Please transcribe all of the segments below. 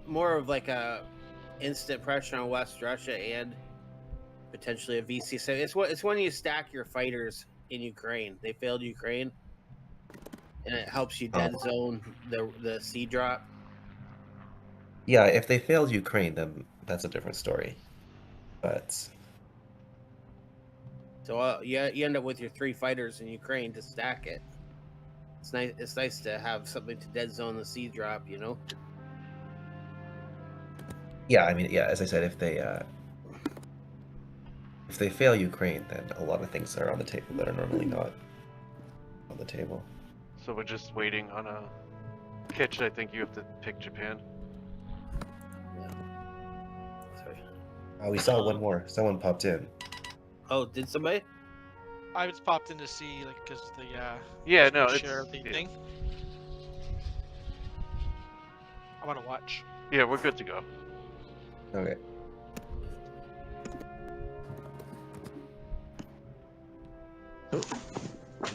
more of like a instant pressure on West Russia and potentially a VC. So it's when you stack your fighters in Ukraine. They failed Ukraine, and it helps you dead zone the C drop. Yeah, if they failed Ukraine, then that's a different story. But so you end up with your 3 fighters in Ukraine to stack it. It's nice. It's nice to have something to dead zone the C drop. yeah, I mean, yeah, as I said, if they fail Ukraine, then a lot of things are on the table that are normally not on the table. So we're just waiting on a Kitch. I think you have to pick Japan. Yeah. Sorry. We saw one more. Someone popped in. Oh, did somebody? I was popped in to see, like, because the Yeah, no, share it's the thing. I want to watch. yeah, we're good to go. Okay. And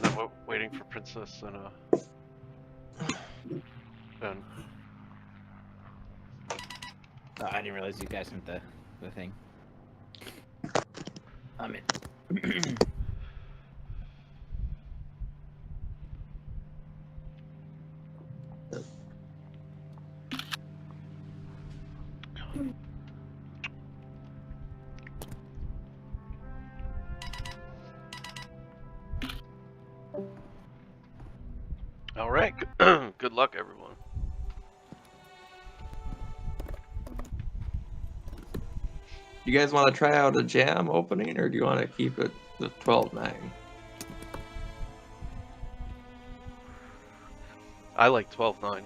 then we're waiting for Princess and Oh, I didn't realize you guys sent the thing. I'm in. All right. Good luck, everyone. You guys want to try out a jam opening, or do you want to keep it the 12-9? I like 12-9.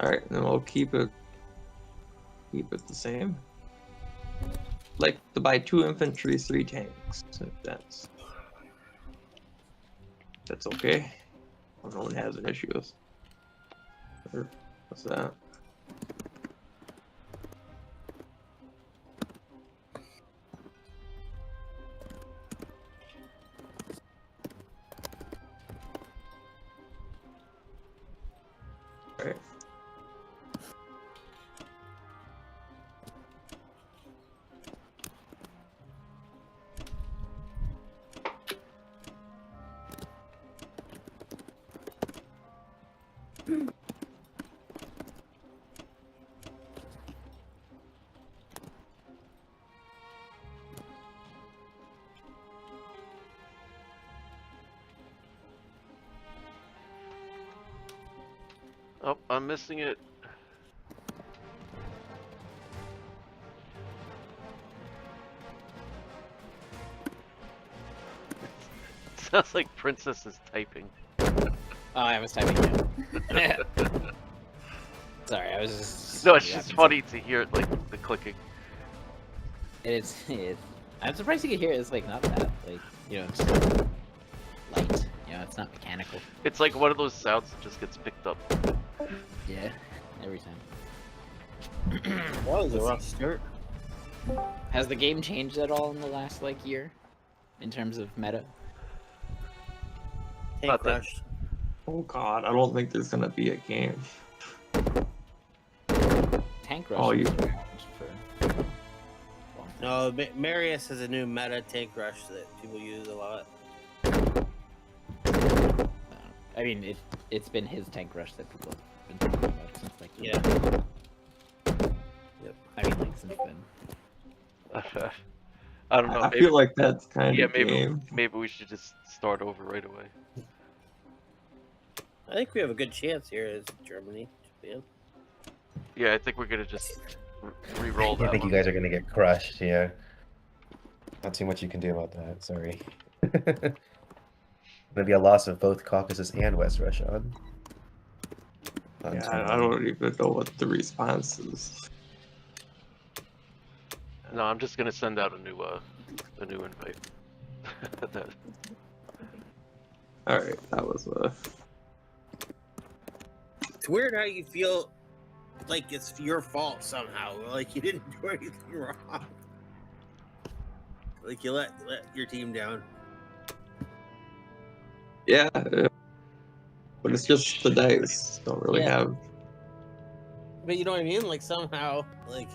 All right, then we'll keep it the same. Like to buy 2 infantry, 3 tanks. If that's okay. If no one has an issue with. Or what's that? All right. Oh, I'm missing it. Sounds like Princess is typing. Oh, I was typing it. Sorry, I was just. No, it's just funny to hear it, like the clicking. I'm surprised you can hear it. It's like not that, like, it's light. It's not mechanical. It's like one of those sounds that just gets picked up. Yeah, every time. That was a rough start. Has the game changed at all in the last year, in terms of meta? Tank Rush. Oh god, I don't think there's gonna be a game. Tank Rush. Oh, you. No, Marius has a new meta Tank Rush that people use a lot. I mean, it's been his Tank Rush that people have been talking about since Yeah. Yep. I mean, since then. I don't know. I feel like that's kind of maybe we should just start over right away. I think we have a good chance here as Germany, Japan. Yeah, I think we're gonna just re-roll that. I think you guys are gonna get crushed. Yeah. Not too much you can do about that. Sorry. Gonna be a loss of both Caucasus and West Russia. Yeah, I don't even know what the response is. No, I'm just gonna send out a new invite. All right, that was It's weird how you feel like it's your fault somehow. Like you didn't do anything wrong. Like you let your team down. Yeah, but it's just the dice don't really have But you know what I mean? Like somehow, like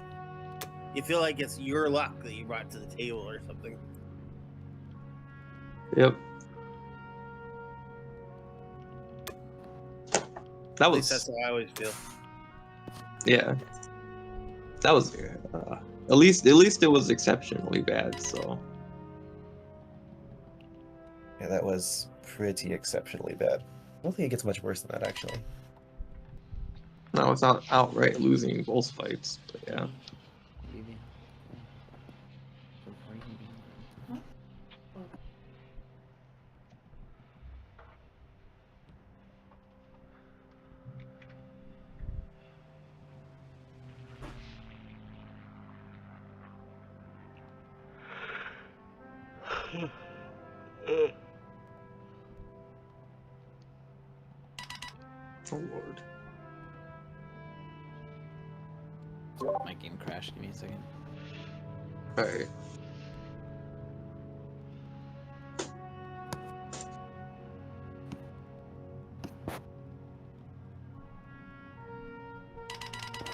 you feel like it's your luck that you brought to the table or something. Yep. That At least was that's how I always feel. yeah. That was at least it was exceptionally bad. So Yeah, that was pretty exceptionally bad. I don't think it gets much worse than that, actually. no, it's not outright losing both fights. But yeah. Maybe. Before you can be- Oh lord. My game crashed. Give me a second. All right.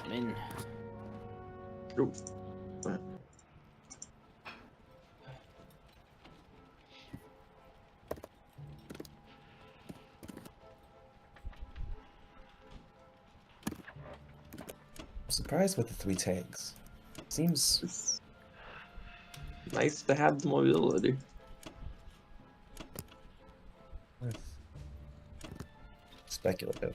I'm in. Ooh. I'm surprised with the 3 tanks. Seems It's nice to have the mobility. speculative.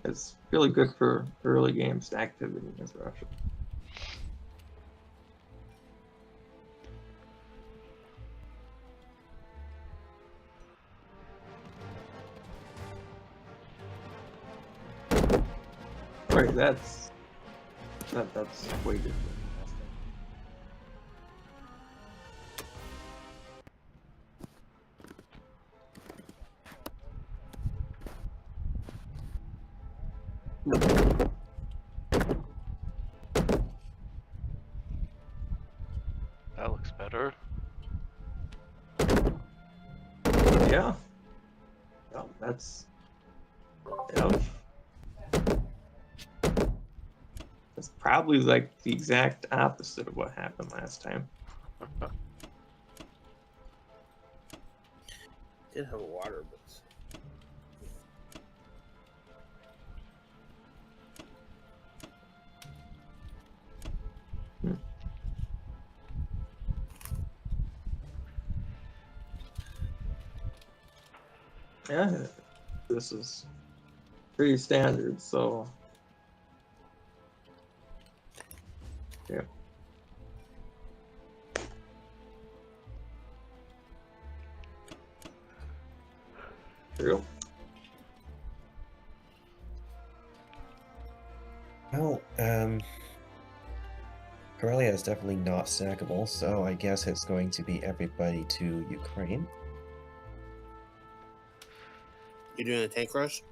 It's really good for early game activity as Russia. Right, that's way different. That looks better. Yeah. Yeah, that's yeah. That's probably like the exact opposite of what happened last time. Did have a water, but Yeah, this is pretty standard, so yeah. True. Well, Karelia is definitely not sackable, so I guess it's going to be everybody to Ukraine. you doing a tank rush?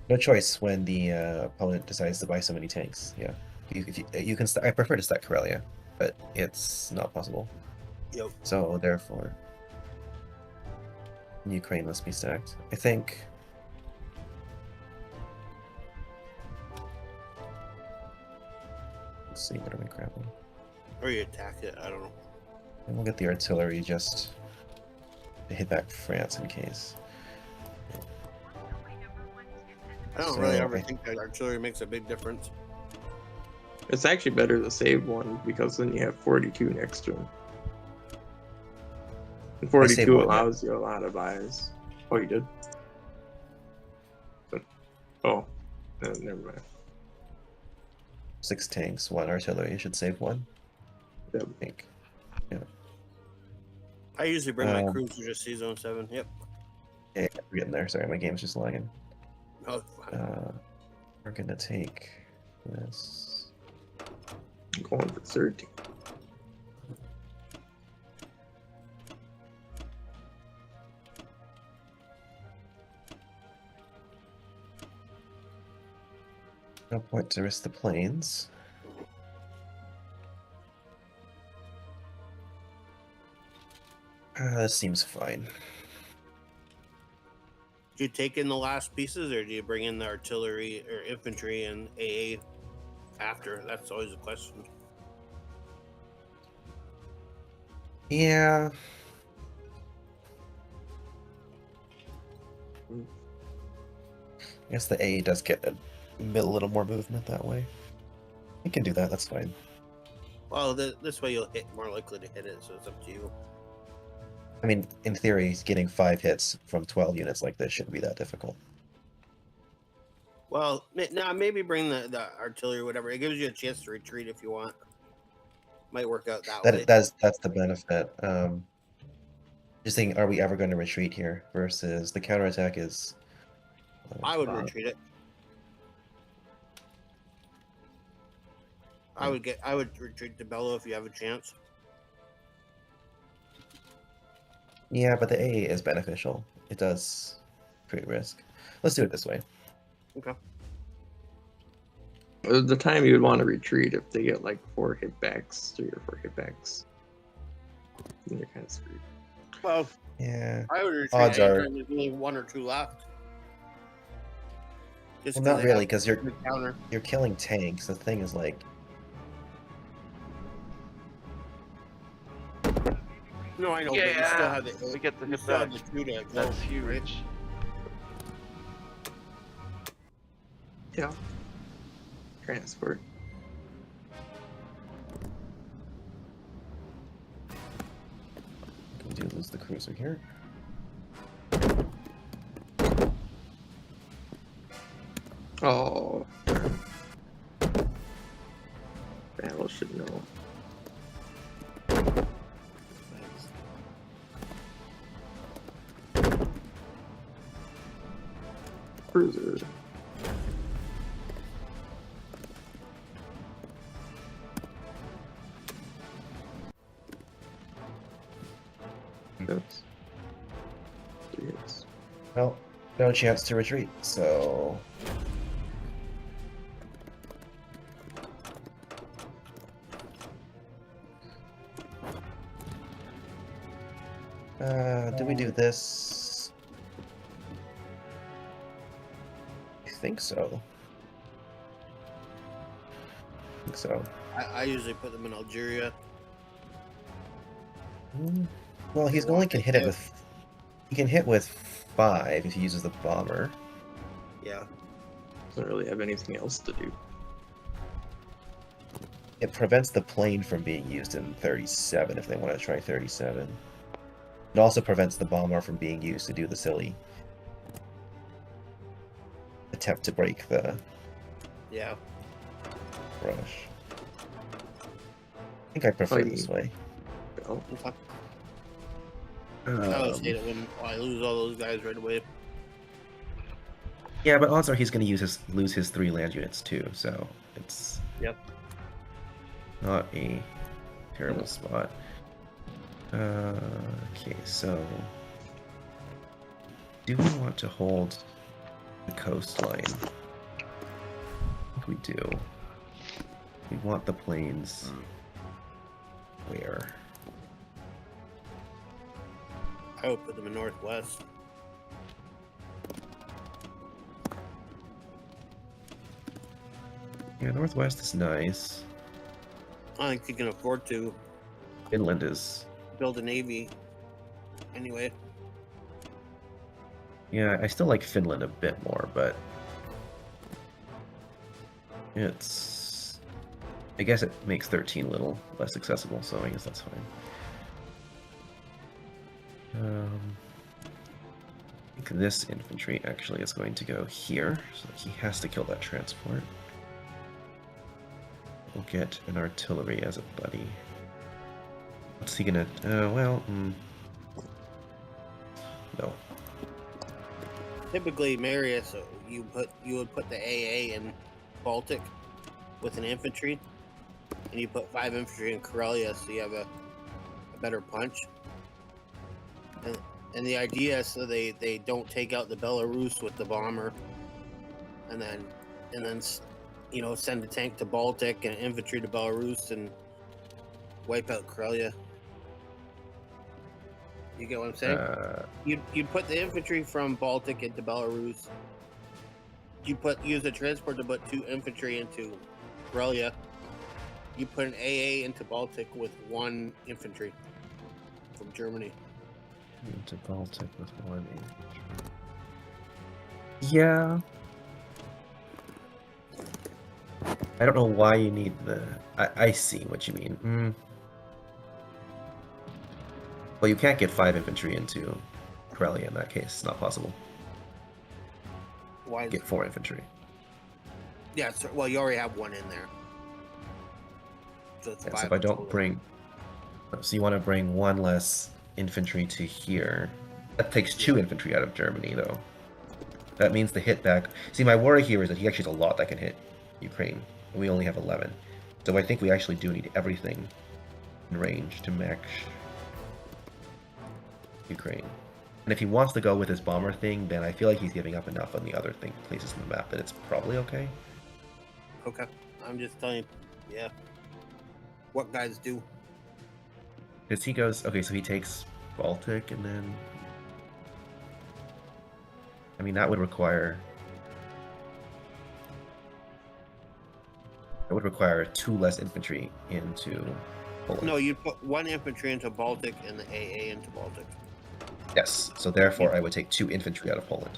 No choice when the opponent decides to buy so many tanks. Yeah, you can. I prefer to stack Karelia, but it's not possible. Yep. So therefore, Ukraine must be stacked. I think. Let's see, what are we grabbing? Or you attack it, I don't know. And we'll get the artillery just to hit back France in case. I don't really So ever I- think that artillery makes a big difference. It's actually better to save one because then you have 42 next to him. And 42 one, yeah. allows you a lot of buys. Oh, you did? Oh, no, never mind. 6 tanks, 1 artillery. Should save 1. Yep. I think. I usually bring my Um, cruiser to see zone 7. Yep. Yeah, we're getting there. Sorry, my game's just lagging. Oh, fine. We're gonna take this. I'm going for 13. No point to risk the planes. This seems fine. Do you take in the last pieces, or do you bring in the artillery or infantry and AA after? That's always a question. Yeah. I guess the A does get a little more movement that way. You can do that, that's fine. Well, this way you'll hit more likely to hit it, so it's up to you. I mean, in theory, getting 5 hits from 12 units like this shouldn't be that difficult. Well, now maybe bring the artillery or whatever. It gives you a chance to retreat if you want. Might work out that way. That's the benefit. Just thinking, are we ever going to retreat here? Versus the counterattack is... I would retreat it. I would retreat to Bello if you have a chance. Yeah, but the AA is beneficial. It does create risk. Let's do it this way. Okay. The time you would want to retreat if they get like 4 hitbacks, 3 or 4 hitbacks. Then you're kind of screwed. Well, Yeah. I would retreat Odds are- anytime there's only 1 or 2 left. Just Well, not they really, have because the counter. you're killing tanks. The thing is like, No, I know, but you still Yeah, have the we get the you hit still back. have the 2 to go, That's right? huge. Yeah. Transport. we do lose the cruiser here. Oh. Battle should know. Cruiser. Oops. 3 hits. Well, no chance to retreat, so... do we do this? I think so. I usually put them in Algeria. Well, he's only can hit it with... He can hit with 5 if he uses the bomber. Yeah. Doesn't really have anything else to do. It prevents the plane from being used in 37 if they want to try 37. It also prevents the bomber from being used to do the silly attempt to break the Yeah. rush. I think I prefer you this way. Well, Okay. I always Um, hate it when I lose all those guys right away. yeah, but odds are he's going to lose his 3 land units too, so it's Yep. not a terrible spot. Okay, so do we want to hold the coastline? I think we do. We want the plains. Where? I would put them in Northwest. Yeah, Northwest is nice. I think you can afford to Inland is... build a navy. Anyway, Yeah, I still like Finland a bit more, but... It's... I guess it makes 13 a little less accessible, so I guess that's fine. I think this infantry actually is going to go here, so he has to kill that transport. We'll get an artillery as a buddy. What's he gonna... no. typically Marius, you would put the AA in Baltic with an infantry, and you put 5 infantry in Karelia, so you have a better punch. And the idea is so they don't take out the Belarus with the bomber, and then you know, send a tank to Baltic and infantry to Belarus and wipe out Karelia. You get what I'm saying? Uh, You'd put the infantry from Baltic into Belarus. Use a transport to put 2 infantry into Karelia. You put an AA into Baltic with 1 infantry from Germany. into Baltic with 1 infantry. Yeah. I don't know why you need the. I see what you mean. Well, you can't get 5 infantry into Karelia in that case. It's not possible. Why? Get 4 infantry. Yeah. So, well, you already have 1 in there. So it's Yeah, 5 so if I don't total. bring. So you want to bring 1 less infantry to here. That takes 2 infantry out of Germany, though. That means the hit back. See, my worry here is that he actually has a lot that can hit Ukraine. And we only have 11. So I think we actually do need everything in range to match Ukraine. And if he wants to go with his bomber thing, then I feel like he's giving up enough on the other places in the map that it's probably okay. Okay. I'm just telling you. Yeah. What guys do. Because he goes, okay, so he takes Baltic and then. I mean, that would require. It would require 2 less infantry into Poland. No, you put 1 infantry into Baltic and the AA into Baltic. Yes, so therefore I would take 2 infantry out of Poland.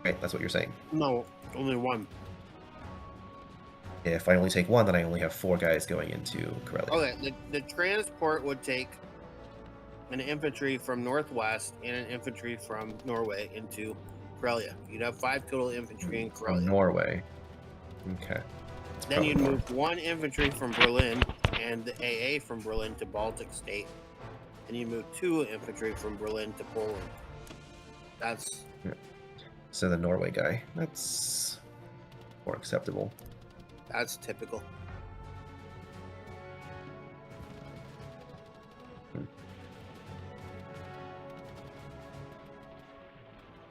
Right, that's what you're saying. No, only 1. If I only take 1, then I only have 4 guys going into Karelia. Okay, the transport would take an infantry from Northwest and an infantry from Norway into Karelia. You'd have 5 total infantry in From Karelia. Norway. Okay. That's Then you'd probably move 1 infantry from Berlin and the AA from Berlin to Baltic State. And you move 2 infantry from Berlin to Poland. That's So the Norway guy. That's more acceptable. typical.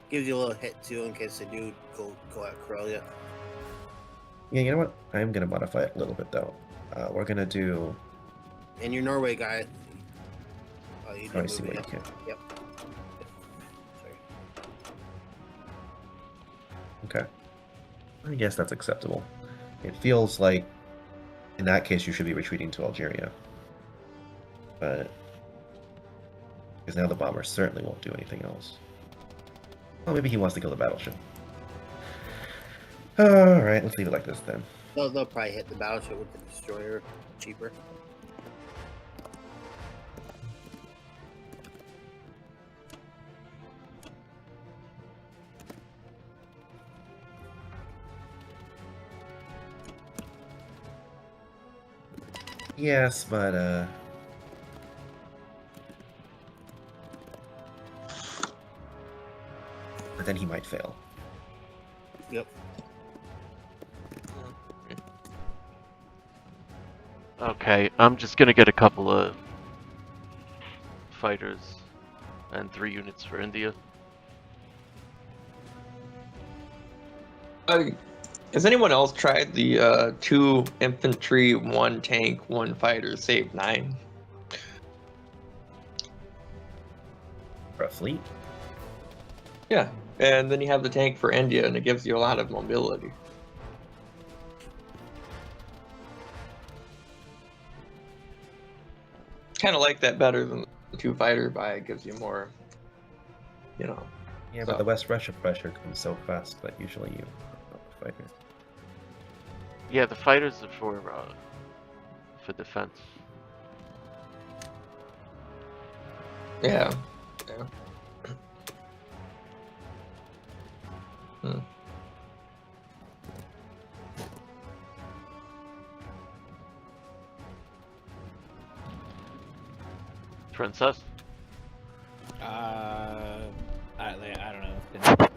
Gives you a little hit too in case they do go at Karelia. Yeah, you know what? I'm going to modify it a little bit, though. We're going to do... And your Norway guy. Oh, you Oh, I did see move what it. you can. Yep. Sorry. Okay. I guess that's acceptable. It feels like, in that case, you should be retreating to Algeria. But... Because now the bomber certainly won't do anything else. Well, maybe he wants to kill the battleship. Alright, let's leave it like this then. They'll probably hit the battleship with the destroyer cheaper. Yes, but then he might fail. Yep. Okay, I'm just gonna get a couple of fighters and 3 units for India. Has anyone else tried the 2 infantry, 1 tank, 1 fighter, save 9? For a fleet? Yeah, and then you have the tank for India, and it gives you a lot of mobility. Kind of like that better than the 2 fighter buy. It gives you more, you know. Yeah, but the West Russia pressure comes so fast that usually you fight it. Yeah, the fighters are for defense. Yeah. Yeah. Princess? I don't know. It's been...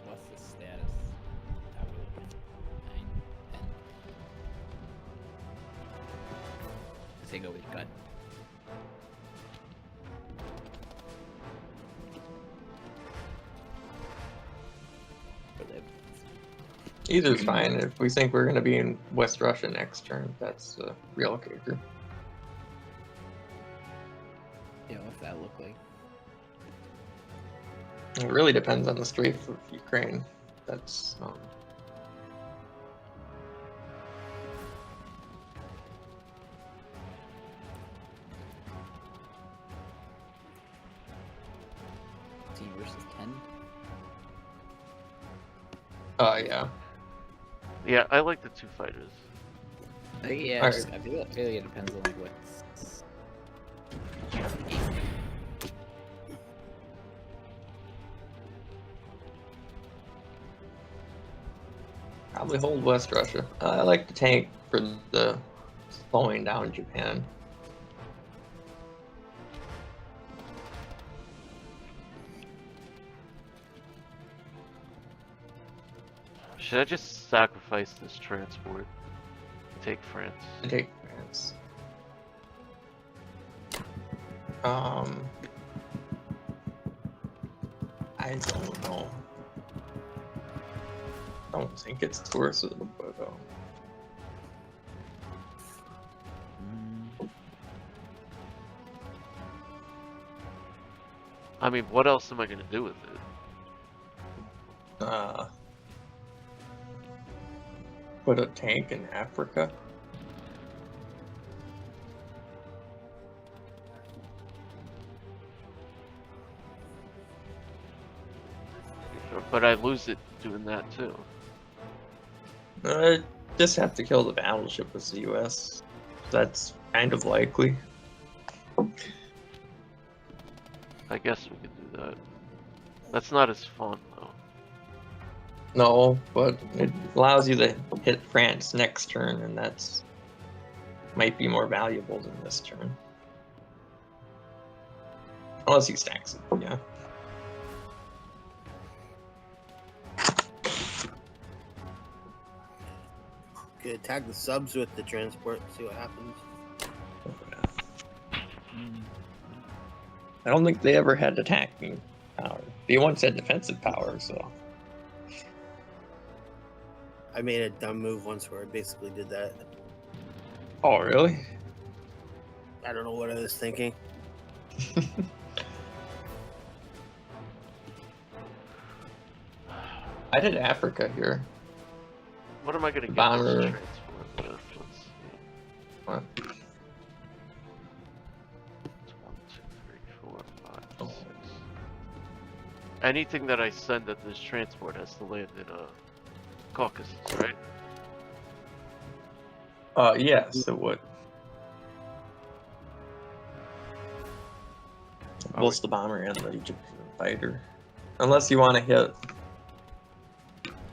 What's the status? How we looking? 9, 10. Say go with gun. Either's fine. If we think we're gonna be in West Russia next turn, that's the real kicker. Yeah, what's that look like? It really depends on the strength of Ukraine. That's Team versus 10? yeah. Yeah, I like the 2 fighters. Yeah, Alright. I feel like it depends on like what's. Probably hold West Russia. I like the tank for the slowing down Japan. Should I just sacrifice this transport? Take France. I take France. I don't know. I don't think it's worth it, but I mean, what else am I gonna do with it? put a tank in Africa. But I lose it doing that too. Just have to kill the battleship with the U.S. That's kind of likely. I guess we could do that. That's not as fun though. No, but it allows you to hit France next turn, and that's might be more valuable than this turn. Unless he stacks it, yeah. Could attack the subs with the transport, see what happens. I don't think they ever had attacking power. They once had defensive power, so. I made a dumb move once where I basically did that. Oh, really? I don't know what I was thinking. I did Africa here. What am I gonna get Bomber. this transport with? Let's see. What? It's 1, 2, 3, 4, 5, 6. Anything that I send at this transport has to land in a Caucasus, right? Yes, it would. Both the bomber and the Egyptian fighter. Unless you want to hit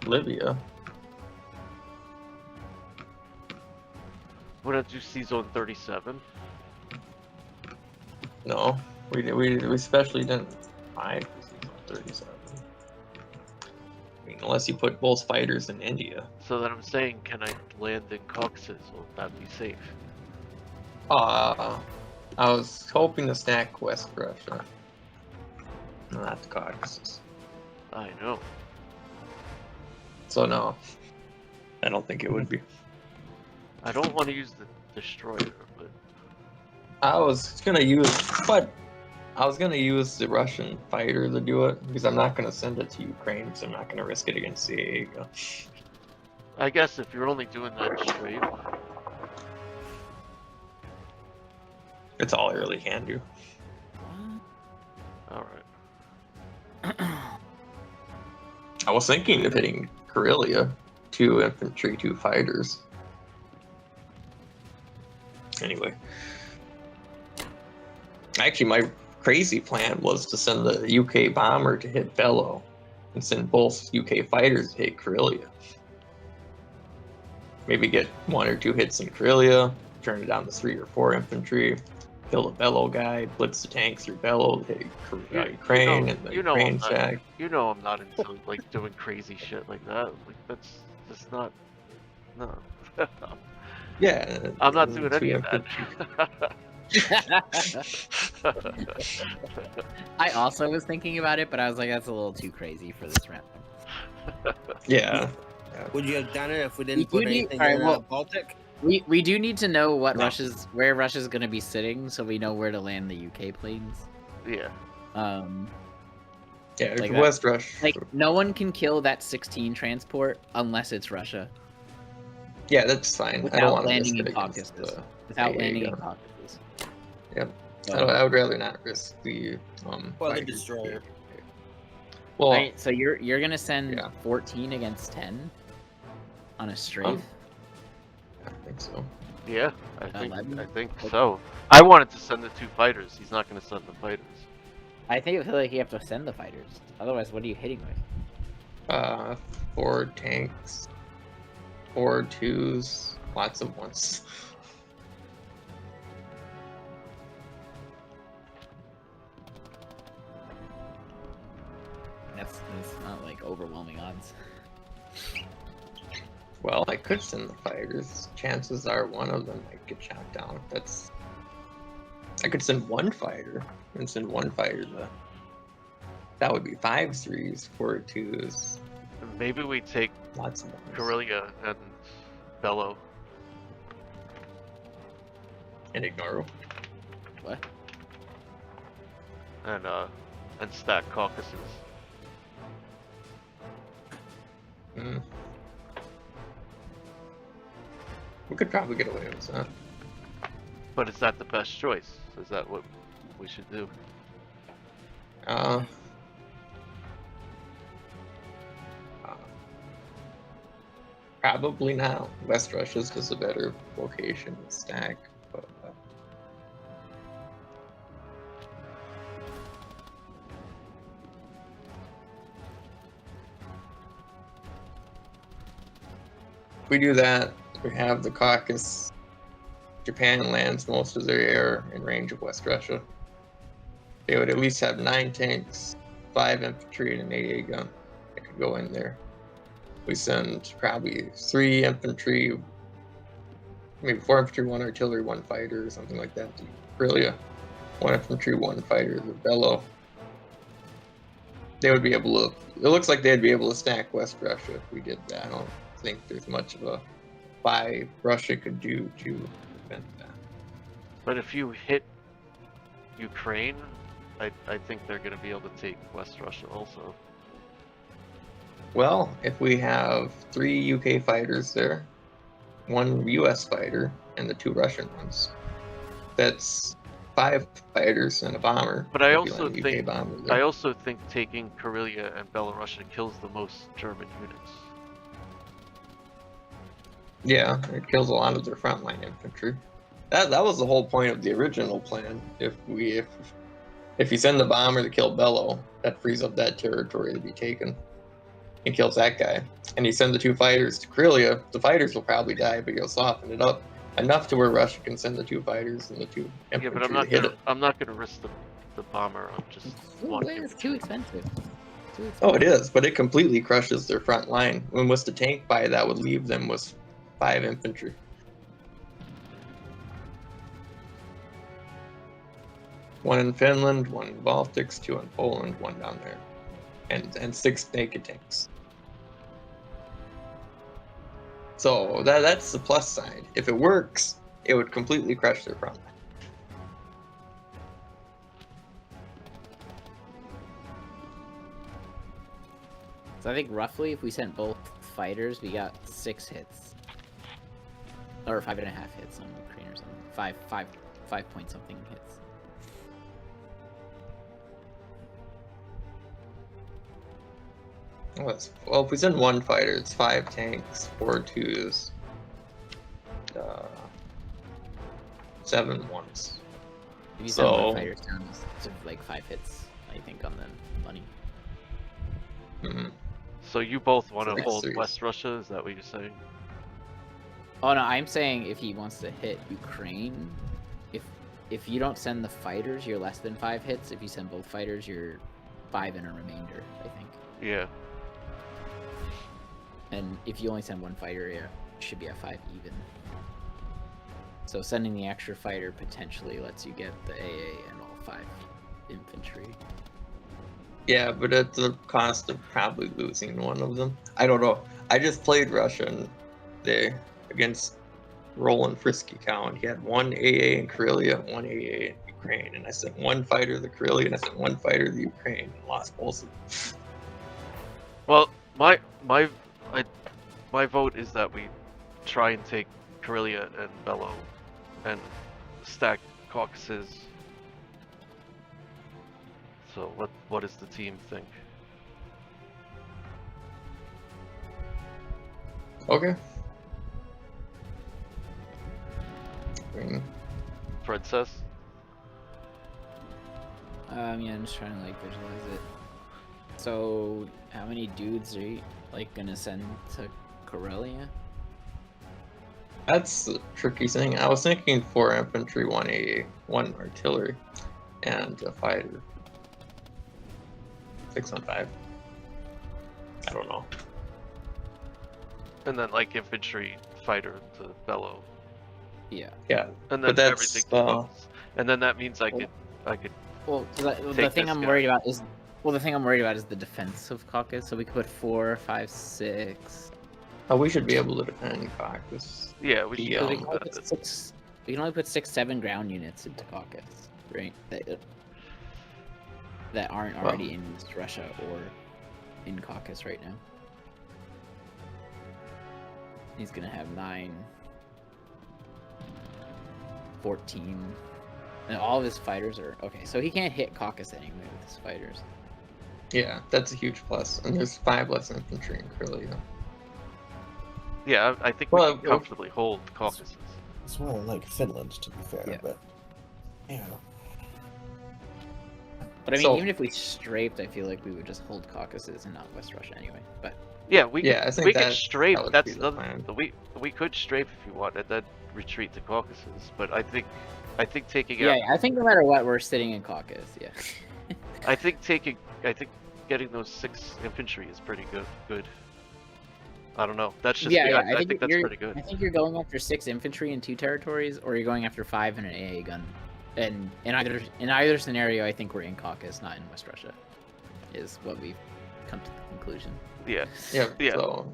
Libya. Wouldn't you see zone 37? No, we especially didn't buy 37. I mean, unless you put both fighters in India. So then I'm saying, can I land in Caucasus? Will that be safe? I was hoping to stack West Russia, not the Caucasus. I know. So no, I don't think it would be. I don't want to use the destroyer, but I was gonna use the Russian fighter to do it because I'm not gonna send it to Ukraine because I'm not gonna risk it against CAA. I guess if you're only doing that straight, It's all I really can do. alright. I was thinking of hitting Karelia, 2 infantry, 2 fighters. Anyway. Actually, my crazy plan was to send the UK bomber to hit Bellow and send both UK fighters to hit Karelia. Maybe get 1 or 2 hits in Karelia, turn it down to 3 or 4 infantry, kill the Bellow guy, blitz the tanks through Bellow, hit Ukraine, and the Ukraine shack. You know I'm not into like doing crazy shit like that. Like that's just not. No. Yeah. I'm not doing 2 any of infantry. that. I also was thinking about it, but I was like, that's a little too crazy for this round. Yeah. Would you have done it if we didn't We put do need- anything alright, in well- Baltic? We do need to know what No. where Russia's gonna be sitting, so we know where to land the UK planes. Yeah. Yeah, Like West Rush. Like, no one can kill that 16 transport unless it's Russia. Yeah, that's fine. I don't Without want to landing risk in it against Caucasus. the. Without yeah, landing yeah. in Caucasus. Yep. So, I would rather not risk the Well, the fighters. destroyer. Well, alright, so you're gonna send Yeah. 14 against 10 on a strafe. I think so. Yeah, I 11? think so. I wanted to send the 2 fighters. He's not going to send the fighters. I feel like you have to send the fighters. Otherwise, what are you hitting with? 4 tanks, 4 2s, lots of ones. That's not like overwhelming odds. Well, I could send the fighters. Chances are one of them might get shot down. I could send 1 fighter and send 1 fighter. That would be 5 3s, 4 2s, Maybe we take lots of ones. Karelia and Bello. And ignore 'em. What? And stack Caucasus. Mm. We could probably get away with that. But is that the best choice? Is that what we should do? Probably not. West Russia's just a better location to stack. But, if we do that, we have the Caucasus. Japan lands most of their air in range of West Russia. They would at least have 9 tanks, 5 infantry, and an AA gun that could go in there. We send probably 3 infantry, maybe 4 infantry, 1 artillery, 1 fighter, or something like that to Karelia. 1 infantry, 1 fighter to Bello. They would be able to. It looks like they'd be able to stack West Russia if we did that. I don't think there's much of a buy Russia could do to prevent that. But if you hit Ukraine, I think they're going to be able to take West Russia also. Well, if we have 3 UK fighters there, 1 US fighter, and the 2 Russian ones, that's 5 fighters and a bomber. But I if you also land a UK think bomber there. I also think taking Karelia and Belarusia kills the most German units. Yeah, it kills a lot of their frontline infantry. That was the whole point of the original plan. If you send the bomber to kill Bello, that frees up that territory to be taken. He kills that guy. And you send the 2 fighters to Karelia, the fighters will probably die, but you'll soften it up enough to where Russia can send the 2 fighters and the 2 infantry Yeah, but I'm not gonna risk the bomber on just one. It's too expensive. Oh, it is, but it completely crushes their front line. When with the tank buy, that would leave them with 5 infantry. One in Finland, 1 in the Baltics, 2 in Poland, 1 down there, and 6 naked tanks. So that's the plus side. If it works, it would completely crush their front line. So I think roughly, if we sent both fighters, we got 6 hits, or 5.5 hits on Ukraine or something. 5 point something hits. Well, if we send 1 fighter, it's 5 tanks, 4 2s, 7 1s. If you send So- 1 fighter down, it's like 5 hits, I think, on the money. Mhm. So you both want to Like hold 3s. West Russia? Is that what you're saying? Oh no, I'm saying if he wants to hit Ukraine, if you don't send the fighters, you're less than 5 hits. If you send both fighters, you're 5 and a remainder, I think. Yeah. And if you only send 1 fighter, yeah, it should be at 5 even. So sending the extra fighter potentially lets you get the AA and all 5 infantry. Yeah, but at the cost of probably losing one of them. I don't know. I just played Russian there against Roland Frisky Cow. He had 1 AA in Karelia, 1 AA in Ukraine, and I sent 1 fighter to the Karelia and I sent 1 fighter to the Ukraine and lost both of them. Well, my vote is that we try and take Karelia and Bellow and stack Caucasus. So what does the team think? Okay. I mean, Princess? Yeah, I'm just trying to like visualize it. So, how many dudes are you like gonna send to Karelia? that's a tricky thing. I was thinking 4 infantry, 1 AA, 1 artillery, and a fighter. 6 on 5. I don't know. And then like infantry fighter to Bellow. Yeah. Yeah, And but then that's everything to Caucasus. And then that means I could Well, the Take thing this I'm guy. worried about is the thing I'm worried about is the defense of Caucasus. So we could put 4, 5, 6. Oh, we should be able to defend Caucasus. yeah, we should Yeah. So be we able can only to put defend it. 6. We can only put 6, 7 ground units into Caucasus, right? That aren't already in East Russia or in Caucasus right now. He's gonna have 9, 14. And all of his fighters are okay. So he can't hit Caucasus anyway with his fighters. Yeah, that's a huge plus. And there's 5 less infantry in Karelia. Yeah, I think we Well, can comfortably hold Caucasus. It's more like Finland, to be fair, Yeah. but yeah. But I mean, So- even if we strafed, I feel like we would just hold Caucasus and not West Russia anyway. But Yeah, we Yeah, I could, think we could that strafe. would That's be the the plan. we could strafe if you want, and then retreat to Caucasus. But I think taking yeah, out, I think no matter what, we're sitting in Caucasus. Yeah. I think getting those 6 infantry is pretty good. I don't know. That's just yeah, me. yeah. I think that's you're, pretty good. I think you're going after 6 infantry in 2 territories, or you're going after 5 and an AA gun. And in either scenario, I think we're in Caucasus, not in West Russia. Is what we've come to the conclusion. Yeah. Yeah, Yeah. so All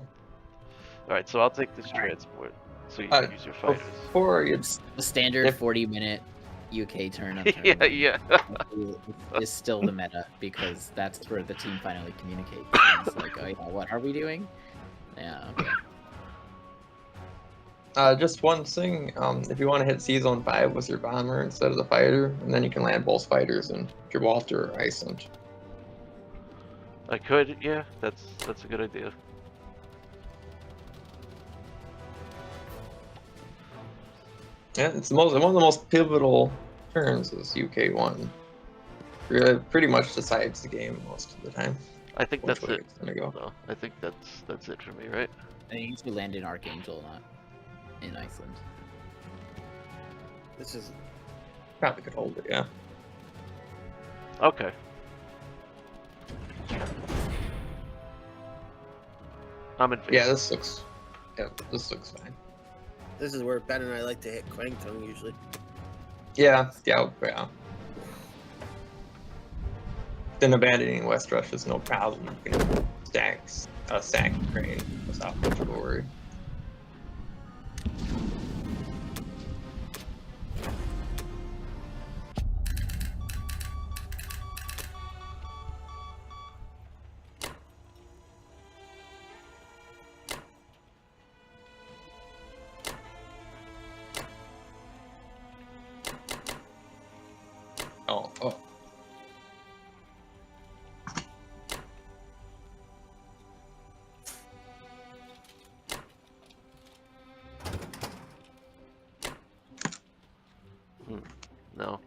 right. So I'll take this Alright. transport, so you can use your fighters. before you The standard If- 40-minute UK turn up. yeah, yeah. Is still the meta because that's where the team finally communicates. It's like, oh yeah, what are we doing? Yeah. Okay. just one thing, if you want to hit C-Zone 5 with your bomber instead of the fighter, and then you can land both fighters in Gibraltar or Iceland. I could. Yeah, that's a good idea. Yeah, it's one of the most pivotal turns is UK1. Really, pretty much decides the game most of the time. I think Which that's way it. it's gonna go. No, I think that's it for me, right? I think we land in Archangel, not in Iceland. This is Probably could hold it, yeah. Okay. I'm in favor. Yeah, this looks fine. this is where Ben and I like to hit Kwangtung usually. Yeah. Then abandoning West Russia is no problem. You can stack Ukraine without much of a worry. Oh. No.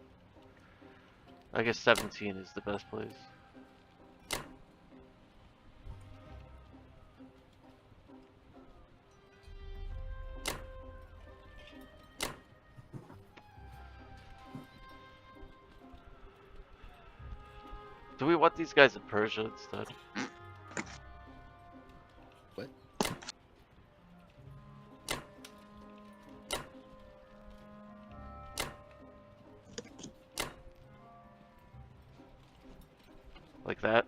I guess 17 is the best place. Do we want these guys in Persia instead? What? Like that?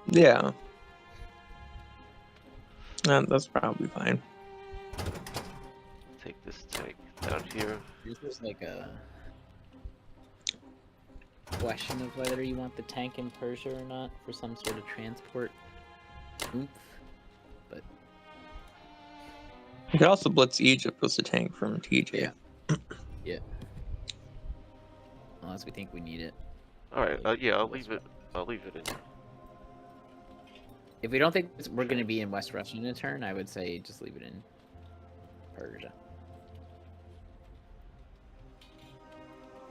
Yeah. That's probably fine. Take this tank down here. This is like a question of whether you want the tank in Persia or not for some sort of transport oomph. But You could also blitz Egypt with the tank from TJ. yeah. Unless we think we need it. All right. Yeah, I'll leave it. I'll leave it in. If we don't think we're going to be in West Russia in a turn, I would say just leave it in Persia.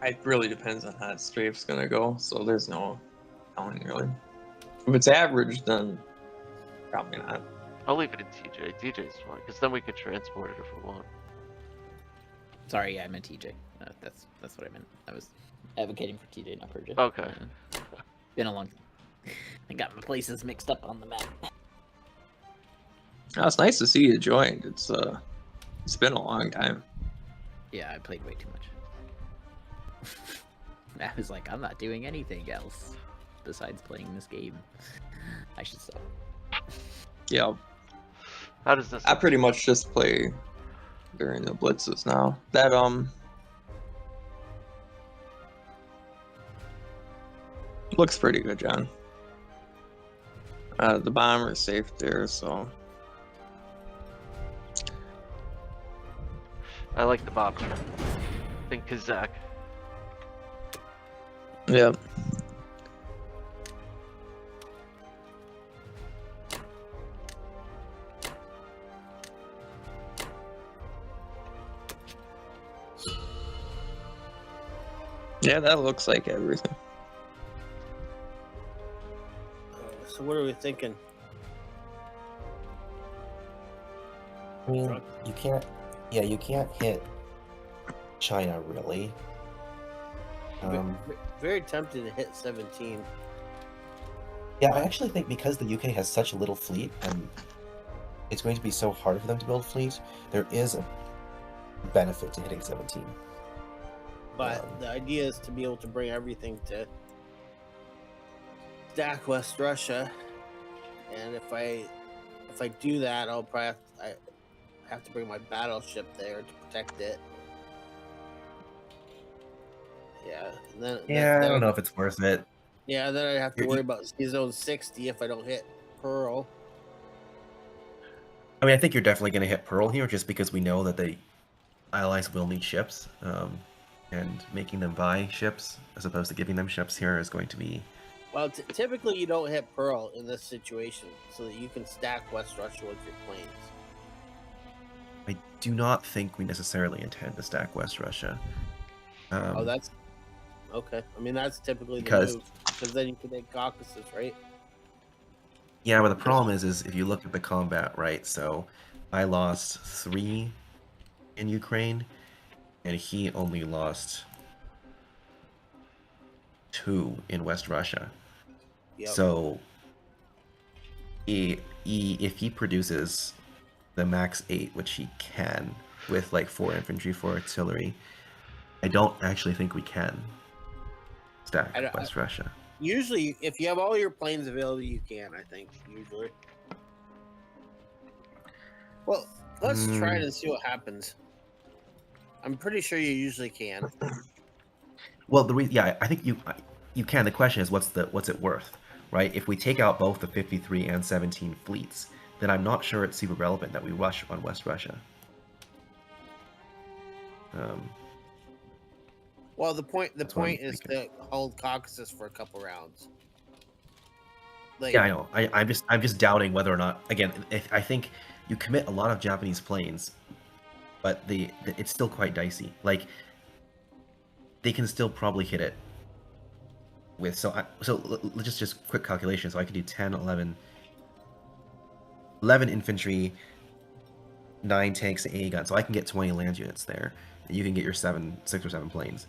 It really depends on how the strafe's gonna go, so there's no telling really. If it's average, then probably not. I'll leave it in TJ. TJ's fine, because then we could transport it if we want. Sorry, yeah, I meant TJ. That's what I meant. I was advocating for TJ, not Persia. Okay. Been a long time. I got my places mixed up on the map. Oh, it's nice to see you joined. It's been a long time. Yeah, I played way too much. I was like, I'm not doing anything else besides playing this game. I should stop. Yeah, How does this? I pretty much just play during the blitzes now. That looks pretty good, John. The bomber's safe there, so I like the bomber. Think Kazakh. yeah. Yeah, that looks like everything. So what are we thinking? I mean, you can't. Yeah, you can't hit China really. Very tempted to hit 17. Yeah, I actually think because the UK has such a little fleet and it's going to be so hard for them to build fleet, there is a benefit to hitting 17. But the idea is to be able to bring everything to stack West Russia, and if I do that, I'll probably have to bring my battleship there to protect it. Yeah. And then, Yeah, then I don't know if it's worth it. Yeah, then I'd have to worry about Zone 60 if I don't hit Pearl. I mean, I think you're definitely going to hit Pearl here just because we know that the allies will need ships, and making them buy ships as opposed to giving them ships here is going to be... Well, typically you don't hit Pearl in this situation, so that you can stack West Russia with your planes. I do not think we necessarily intend to stack West Russia. Oh, that's... Okay. I mean, that's typically the because- move, because then you can take Caucasus, right? Yeah, but the problem is if you look at the combat, right? So I lost 3 in Ukraine, and he only lost 2 in West Russia. Yep. So if he produces the max 8, which he can, with like 4 infantry, 4 artillery, I don't actually think we can stack West Russia. Usually, if you have all your planes available, you can, I think, usually. Well, let's try it and see what happens. I'm pretty sure you usually can. Well, I think you can. The question is, what's it worth, right? If we take out both the 53 and 17 fleets, then I'm not sure it's super relevant that we rush on West Russia. Well, the point is thinking. to hold Caucasus for a couple rounds. Like, Yeah, I know. I'm just doubting whether or not. Again, I think you commit a lot of Japanese planes, but it's still quite dicey. Like they can still probably hit it with let's just quick calculation. So I can do 10, 11 infantry, 9 tanks, and 8 guns. So I can get 20 land units there. And you can get your 6 or 7 planes.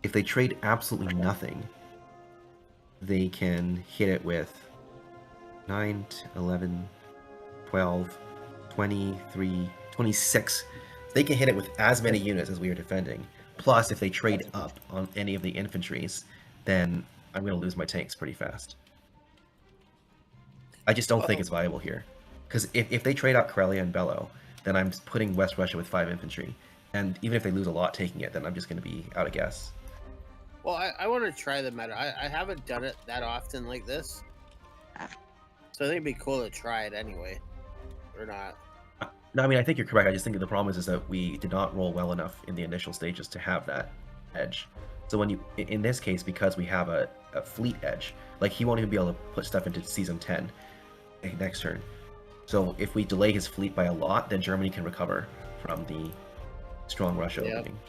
If they trade absolutely nothing, they can hit it with 9, 11, 12, 23, 26. They can hit it with as many units as we are defending. Plus, if they trade up on any of the infantries, then I'm going to lose my tanks pretty fast. I just don't think it's viable here. Because if they trade out Karelia and Bello, then I'm putting West Russia with 5 infantry. And even if they lose a lot taking it, then I'm just going to be out of gas. Well, I want to try the meta. I haven't done it that often like this. So I think it'd be cool to try it anyway. Or not. No, I mean, I think you're correct. I just think that the problem is that we did not roll well enough in the initial stages to have that edge. So when you, in this case, because we have a fleet edge, like he won't even be able to put stuff into season 10 next turn. So if we delay his fleet by a lot, then Germany can recover from the strong Russia opening.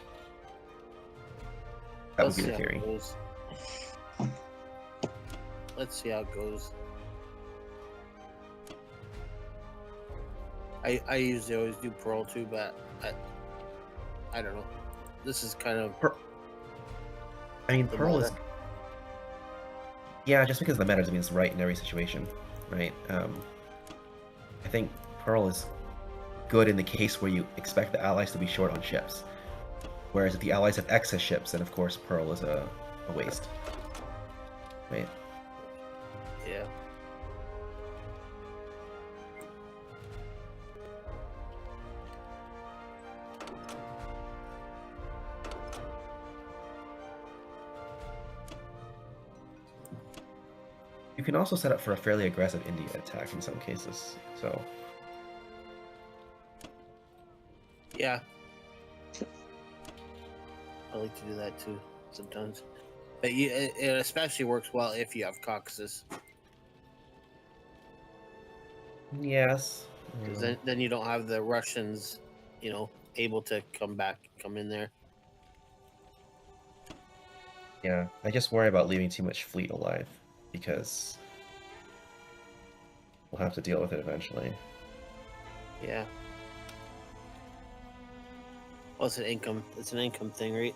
That would be the theory. Let's see how it goes. I usually always do Pearl too, but I don't know. This is kind of. I mean, Pearl is. Yeah, just because the meta doesn't mean it's right in every situation, right? I think Pearl is good in the case where you expect the allies to be short on ships. Whereas if the allies have excess ships, then of course Pearl is a waste. Right? Yeah. You can also set up for a fairly aggressive India attack in some cases, so... Yeah. I like to do that too, sometimes. But it especially works well if you have Caucasus. Yes. Because then you don't have the Russians, you know, able to come in there. Yeah, I just worry about leaving too much fleet alive, because we'll have to deal with it eventually. Yeah. Well, it's an income thing, right?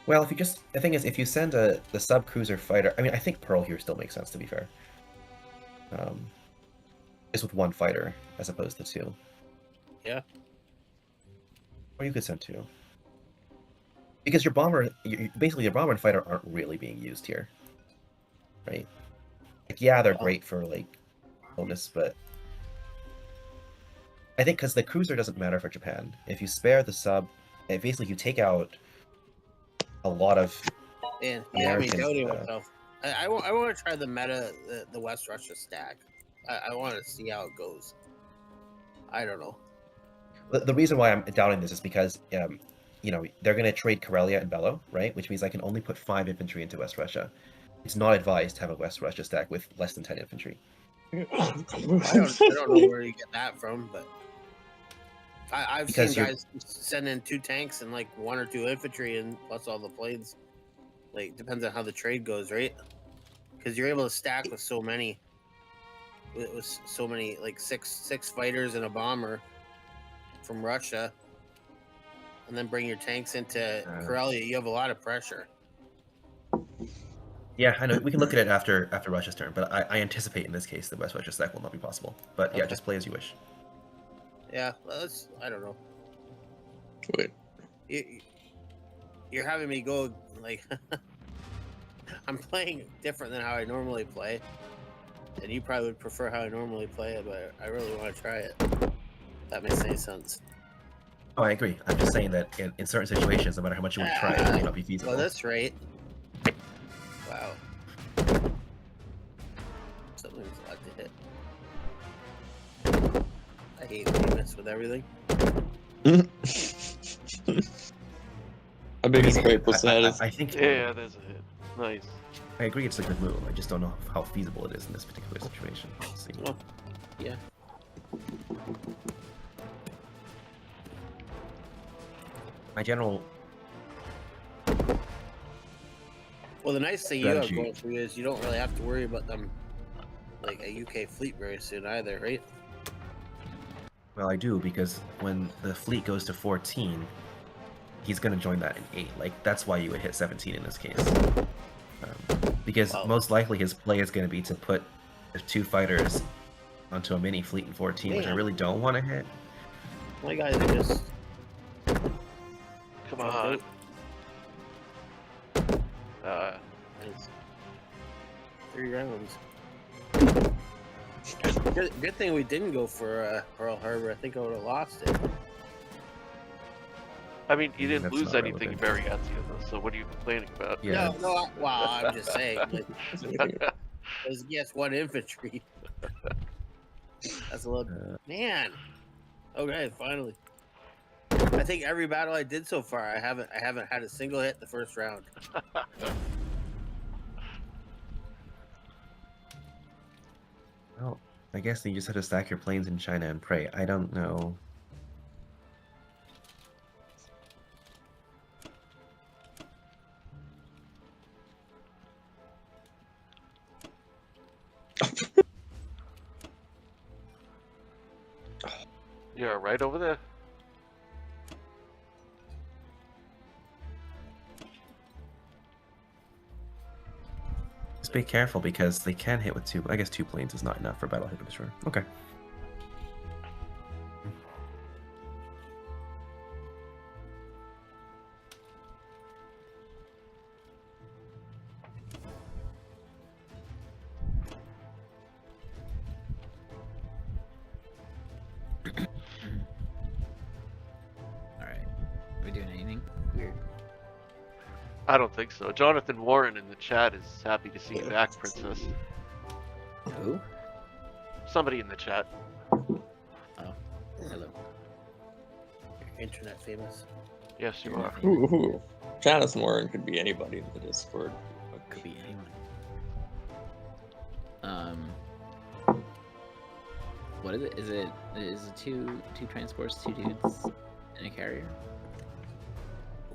Well, if you just, the thing is, if you send the sub-cruiser fighter, I mean, I think Pearl here still makes sense, to be fair. Just with one fighter, as opposed to 2. Yeah. Or you could send 2. Because your bomber, basically your bomber and fighter aren't really being used here. Right? Like, yeah, they're great for, like, bonus, but... I think because the cruiser doesn't matter for Japan. If you spare the sub, and basically you take out a lot of Man, you have me Americans, doubting myself. I want to try the meta, the West Russia stack. I want to see how it goes. I don't know. The reason why I'm doubting this is because, you know, they're going to trade Karelia and Bello, right? Which means I can only put 5 infantry into West Russia. It's not advised to have a West Russia stack with less than 10 infantry. I don't know where you get that from, but I've seen guys send in 2 tanks and like 1 or 2 infantry and plus all the planes. Like, depends on how the trade goes, right? Because you're able to stack with so many. With so many, like 6 fighters and a bomber from Russia, and then bring your tanks into Karelia. You have a lot of pressure. Yeah, I know. We can look at it after Russia's turn, but I anticipate in this case the West Russia stack will not be possible. But yeah, just play as you wish. Yeah, I don't know. Wait. You're having me go, like... I'm playing different than how I normally play. And you probably would prefer how I normally play it, but I really want to try it. If that makes any sense. Oh, I agree. I'm just saying that in certain situations, no matter how much you want to try it, it may not be feasible. Well, that's right. Wow. Something's allowed to hit. I hate when you mess with everything. How big is Grateful Status? I think... Yeah, there's a hit. Nice. I agree it's a good move. I just don't know how feasible it is in this particular situation. Let's see. Well, yeah. My general... Well, the nice thing you have going for you is you don't really have to worry about them, like a UK fleet very soon either, right? Well, I do, because when the fleet goes to 14, he's going to join that in 8. Like, that's why you would hit 17 in this case. Because most likely his play is going to be to put the 2 fighters onto a mini fleet in 14, which I really don't want to hit. My guys are just... Come on. Nice. 3 rounds. Good thing we didn't go for Pearl Harbor. I think I would have lost it. I mean, you didn't That's lose not anything in relevant. Variatia, though, so what are you complaining about? Yeah. No, wow, I'm just saying. Like, it was yes, 1 infantry. That's a little man. Okay, finally. I think every battle I did so far, I haven't had a single hit the first round. Well, I guess you just have to stack your planes in China and pray. I don't know. You're right over there. Just be careful because they can hit with 2. I guess 2 planes is not enough for battle hit of destroyer. Okay. Alright. Are we doing anything weird? I don't think so. Jonathan Warren in the chat is happy to see you back, Princess. Who? Somebody in the chat. Oh. Hello. Internet famous. Yes, you are. Ooh. Jonathan Warren could be anybody in the Discord. Could be anyone. What is it? Is it two transports, 2 dudes, and a carrier?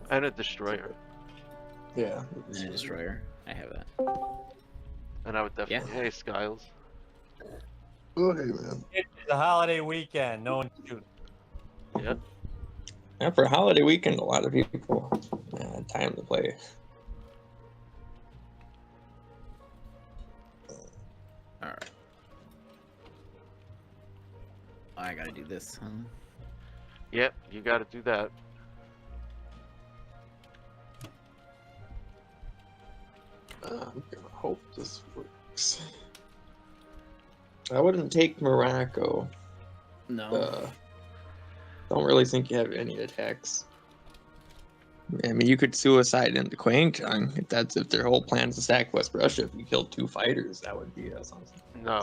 And a destroyer. Yeah. And a destroyer. I have that. And I would definitely. Hey, Skiles. Oh, hey, man. It's a holiday weekend. No one's shooting. Yep. Yeah, for a holiday weekend, a lot of people had time to play. Alright. I gotta do this, huh? Yep, you gotta do that. I'm gonna hope this works. I wouldn't take Morocco. No. Don't really think you have any attacks. I mean, you could suicide into Kwangtung if their whole plan is to sack West Russia. If you killed 2 fighters, that would be something. No.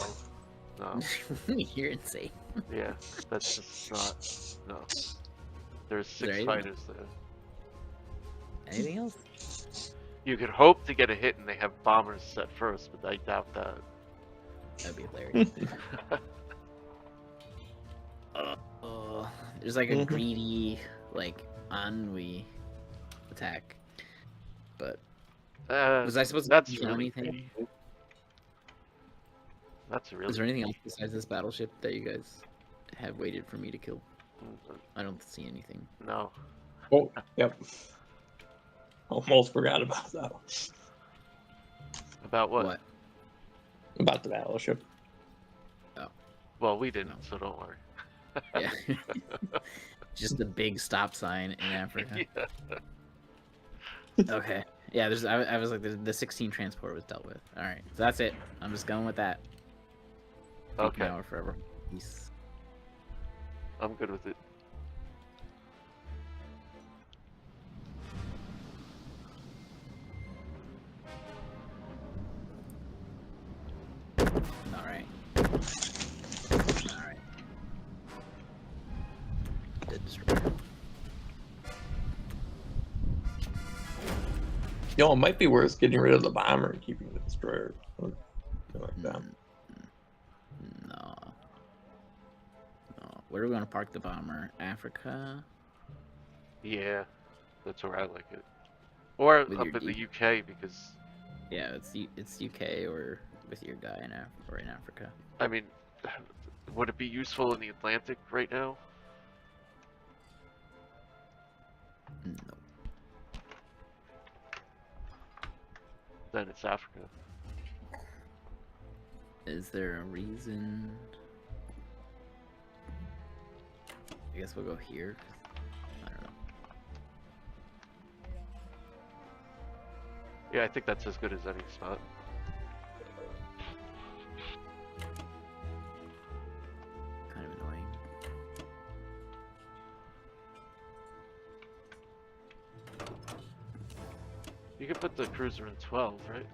No. You're insane. Yeah, that's just not. No. There's 6 there fighters there. Anything else? You could hope to get a hit and they have bombers set first, but I doubt that. That'd be hilarious. There's like a greedy, like, ennui attack. But was I supposed to kill anything? That's really. Is there anything else besides this battleship that you guys have waited for me to kill? I don't see anything. No. Oh, yep. Almost forgot about that one. About what? About the battleship. Well, we didn't, so don't worry. Yeah. Just a big stop sign in Africa. Yeah. Okay. Yeah, I was like, the 16 transport was dealt with. Alright, so that's it. I'm just going with that. Okay. Now or forever. Peace. I'm good with it. Alright. Alright. Dead destroyer. Yo, it might be worth getting rid of the bomber and keeping the destroyer. Something like that. No. No. Where do we want to park the bomber? Africa? Yeah, that's where I like it. Or With up your in the Jeep. UK because Yeah, it's UK or with your guy in Africa. I mean, would it be useful in the Atlantic right now? No. Then it's Africa. Is there a reason? I guess we'll go here. I don't know. Yeah, I think that's as good as any spot. You could put the cruiser in 12, right?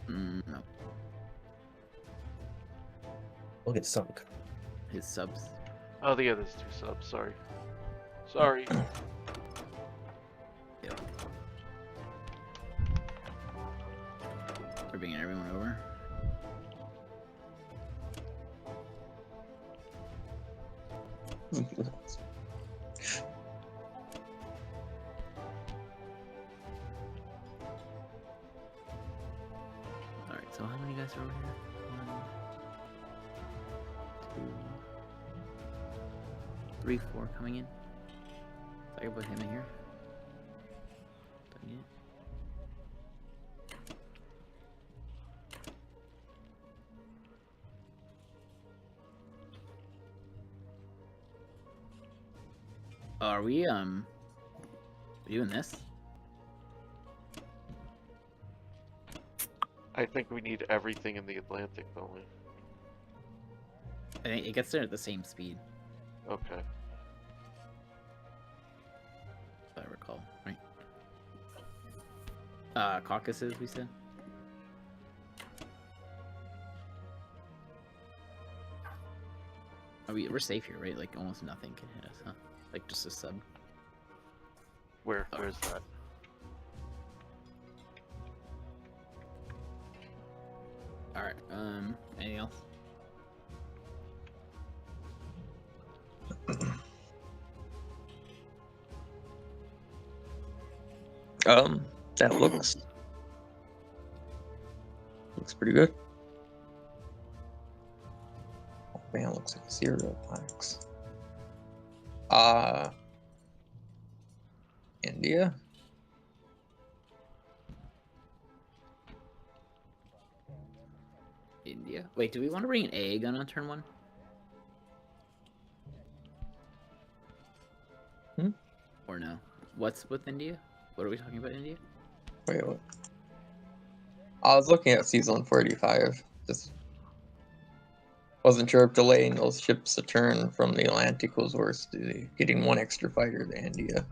No. We'll get sunk. His subs. Oh, yeah, there's 2 subs. Sorry. Sorry. Yep. We're bringing everyone over. Alright, so how many guys are over here? 1, 2, 3, 4 coming in. So I can put him in here. Don't need it. Are we doing this? I think we need everything in the Atlantic, don't we? I think it gets there at the same speed, Okay. if I recall, right? Caucasus, we said. We're safe here, right? Like almost nothing can hit us, huh? Like just a sub. Where's that? Alright, anything else? That looks pretty good. Oh man, it looks like cereal packs. India? India? Wait, do we want to bring an AA gun on turn 1? Or no? What's with India? What are we talking about, India? Wait, what? I was looking at season 45. Just wasn't sure if delaying those ships a turn from the Atlantic was worth getting 1 extra fighter to India.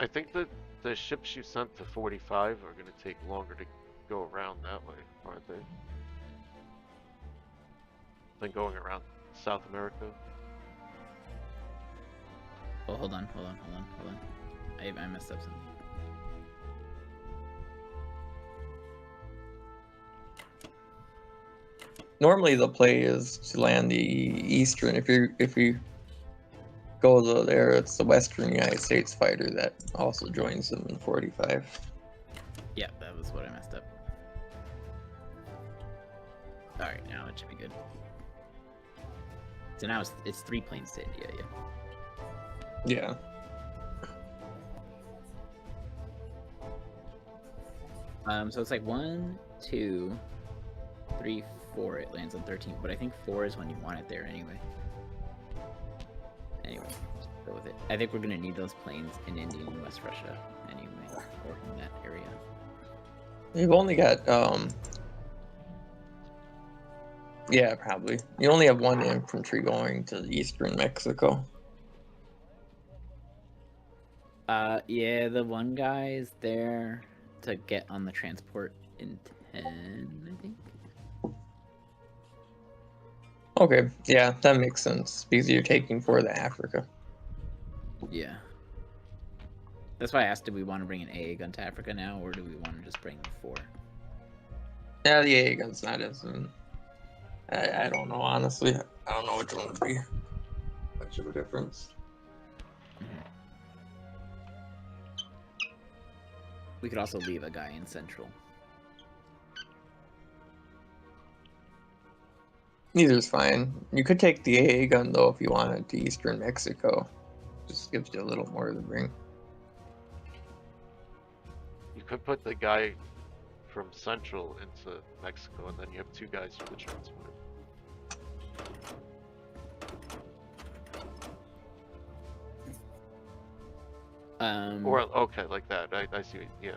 I think that the ships you sent to 45 are going to take longer to go around that way, aren't they? Than going around South America. Oh, hold on. I messed up something. Normally the play is to land the eastern. If you go there, it's the Western United States fighter that also joins them in 45. Yeah, that was what I messed up. Alright, now it should be good. So now it's 3 planes to India, yeah. Yeah. So it's like 1, 2, 3, 4. It lands on 13, but I think 4 is when you want it there anyway. Anyway, just go with it. I think we're gonna need those planes in India and West Russia anyway, or in that area. You've only got yeah, probably. You only have 1 infantry going to eastern Mexico. Yeah, the one guy is there to get on the transport in 10, I think. Okay, yeah, that makes sense because you're taking for the Africa. Yeah. That's why I asked, do we want to bring an AA gun to Africa now, or do we want to just bring the 4? Yeah, the AA gun's not as I don't know, honestly. I don't know which one would be much of a difference. We could also leave a guy in Central. Neither's fine. You could take the AA gun though if you wanted to eastern Mexico. Just gives you a little more to bring. You could put the guy from Central into Mexico, and then you have 2 guys for the transport. Or okay, like that. I see. Yeah,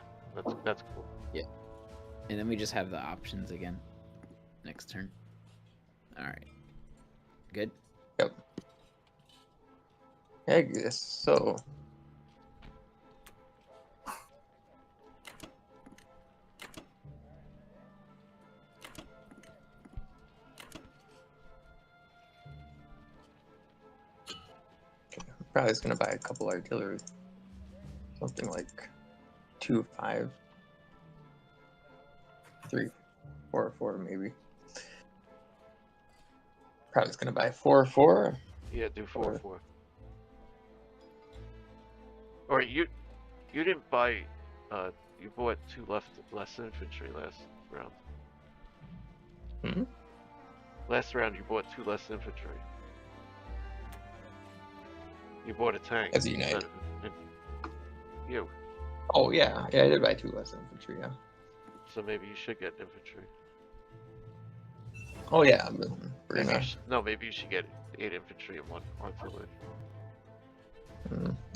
that's cool. Yeah, and then we just have the options again next turn. All right, good. Yep. I guess so. Probably just gonna buy a couple artillery. Something like 2, 5, 3, 4, 4 maybe. Probably just gonna buy 4, 4. Yeah, do 4, 4. Or you didn't buy. You bought 2 less infantry last round. Hmm? Last round you bought 2 less infantry. You bought a tank. As a unit. instead of- You. Oh yeah, I did buy 2 less infantry. Yeah. So maybe you should get infantry. Oh yeah, but we're Maybe gonna. no, maybe you should get 8 infantry and 1 artillery.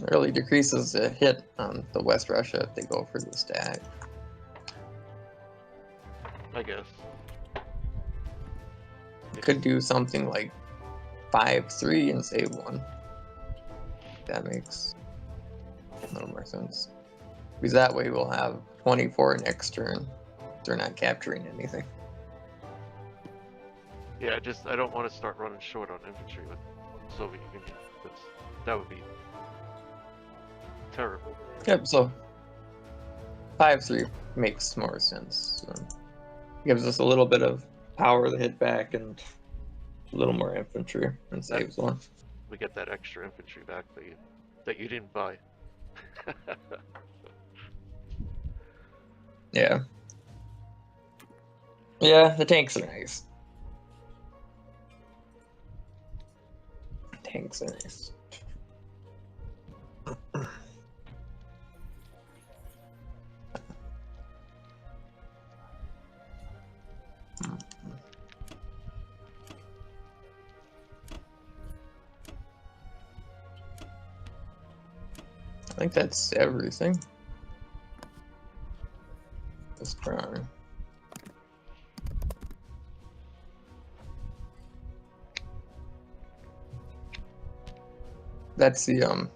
Really decreases the hit on the West Russia if they go for the stack. I guess. Could do something like 5, 3 and save 1. That makes a little more sense. Because that way we'll have 24 next turn. They're not capturing anything. Yeah, I don't want to start running short on infantry with Soviet Union. That would be terrible. Yep, so 5, 3 makes more sense. Gives us a little bit of power to hit back and a little more infantry and saves 1. We get that extra infantry back that you didn't buy. Yeah. Yeah, the tanks are nice. Tanks are nice. I think that's everything. This turn. That's the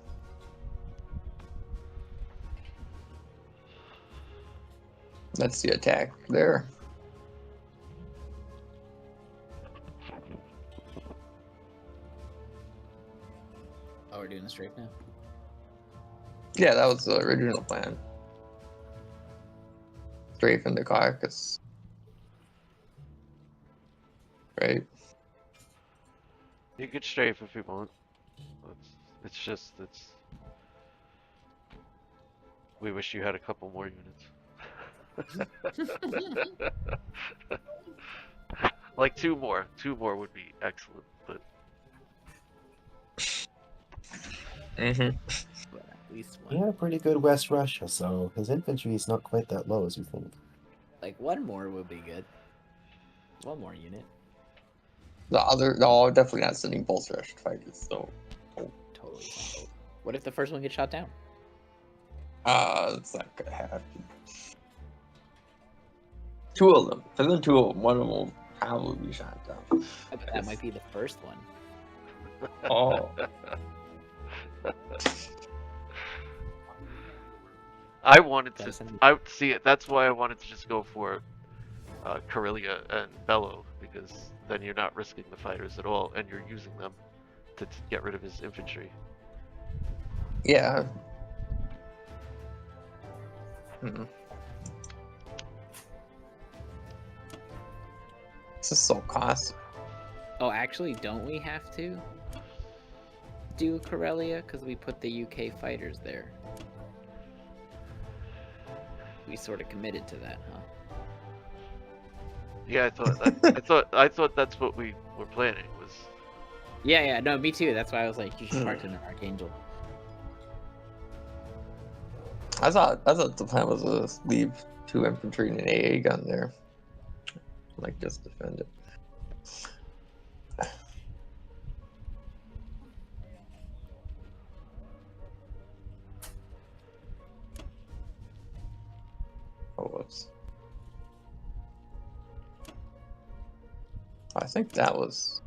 That's the attack there. Oh, we're doing the strafe now. Yeah, that was the original plan. Strafe into Caucasus. Right? You could strafe if you want. It's we wish you had a couple more units. Like 2 more. 2 more would be excellent, but Mm-hmm. But at least He one. had a pretty good West Russia, so his infantry is not quite that low as you think. Like one more would be good. One more unit. No, definitely not sending pulse rush fighters. So, Totally fine. What if the first one gets shot down? it's not gonna happen. 2 of them. If there's 2 of them, one of them will probably be shot down. I bet that might be the first one. Oh. I wanted Gotta to. send- I see it. That's why I wanted to just go for Karelia and Bello, because then you're not risking the fighters at all, and you're using them to get rid of his infantry. Yeah. Hmm. This is so costly. Oh, actually, don't we have to do Karelia? Because we put the UK fighters there. We sort of committed to that, huh? Yeah, I thought that's what we were planning was. Yeah, no, me too. That's why I was like, you should mark in an Archangel. I thought the plan was to leave 2 infantry and an AA gun there. Like, just defend it. Oh, whoops. I think that was.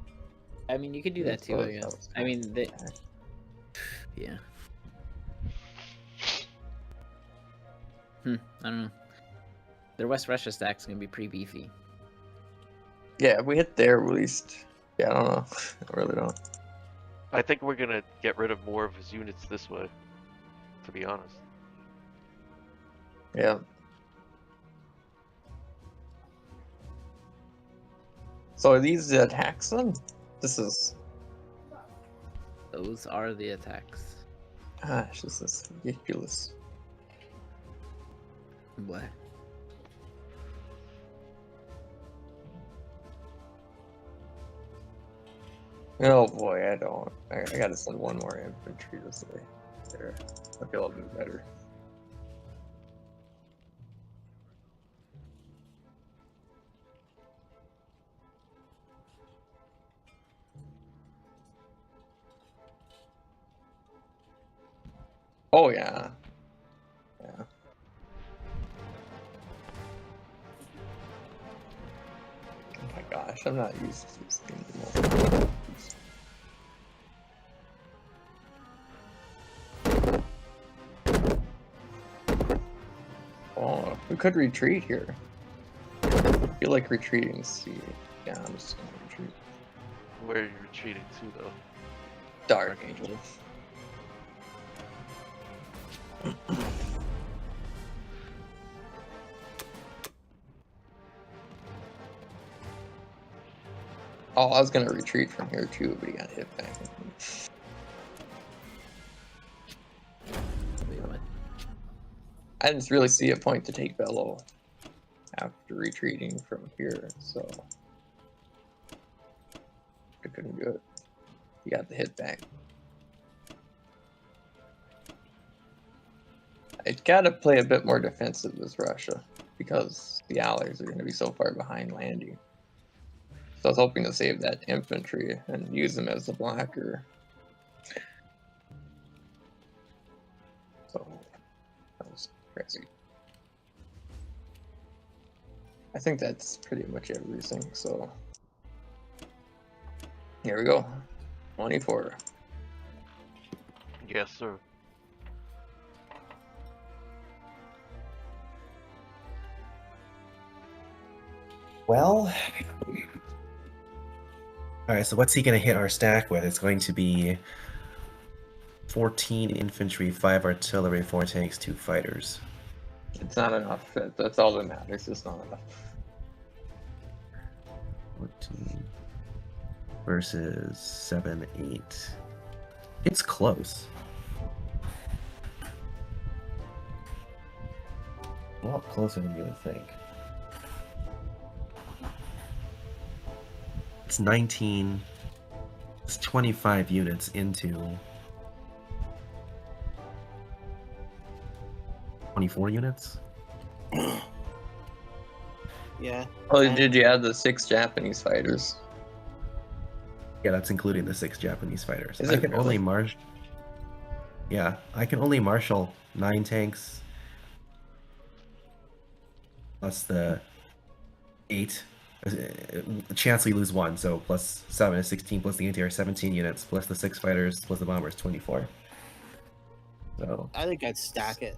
I mean, you could do that too, I guess. I mean, Yeah. I don't know. Their West Russia stack's gonna be pretty beefy. Yeah, if we hit there at least. Yeah, I don't know. I really don't. I think we're gonna get rid of more of his units this way, to be honest. Yeah. So are these the attacks then? This is... Those are the attacks. Gosh, this is ridiculous. What? Oh boy, I don't. I gotta send one more infantry this way. There. I feel a bit better. Oh yeah. Yeah. Oh my gosh, I'm not used to this thing anymore. Oh, we could retreat here. I feel like retreating. See, yeah, I'm just gonna retreat. Where are you retreating to, though? Dark Angel. Oh, I was gonna retreat from here too, but he got hit back. Wait, what? I didn't really see a point to take Bellow after retreating from here, so I couldn't do it. He got the hit back. I gotta play a bit more defensive with Russia because the Allies are gonna be so far behind landing. So I was hoping to save that infantry and use them as a blocker. So that was crazy. I think that's pretty much everything, so here we go. 24. Yes, sir. Well, alright, so what's he going to hit our stack with? It's going to be 14 infantry, 5 artillery, 4 tanks, 2 fighters. It's not enough. That's all that matters. It's not enough. 14 versus 7, 8. It's close. A lot closer than you would think. It's 19. It's 25 units into 24 units. Yeah. Oh, did you add the 6 Japanese fighters? Yeah, that's including the 6 Japanese fighters. Is I it can really? only marshal. Yeah, I can only marshal 9 tanks plus the 8. The chance we lose 1, so plus 7 is 16, plus the anti-air 17 units, plus the 6 fighters, plus the bombers 24. So I think I'd stack it.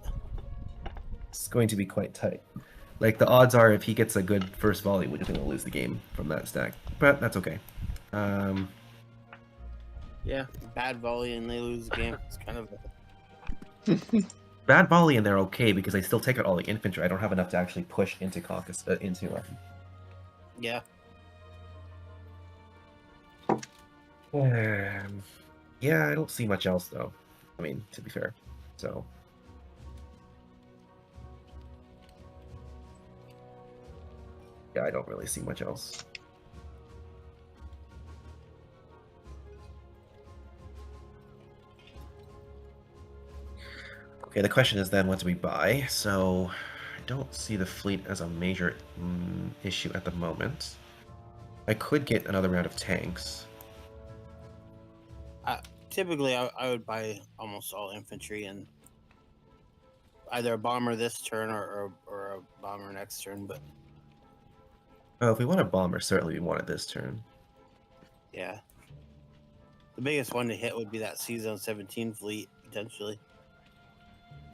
it's going to be quite tight. Like, the odds are if he gets a good first volley, we're just going to lose the game from that stack. But that's okay. Yeah, bad volley and they lose the game. It's kind of Bad volley and they're okay because I still take out all the infantry. I don't have enough to actually push into Caucasus, yeah. yeah, I don't see much else though. I mean, to be fair. So yeah, I don't really see much else. Okay, the question is then, what do we buy? So I don't see the fleet as a major issue at the moment. I could get another round of tanks. Typically, I would buy almost all infantry and either a bomber this turn or a bomber next turn. But Oh, if we want a bomber, certainly we want it this turn. yeah, The biggest one to hit would be that C-Zone 17 fleet, potentially.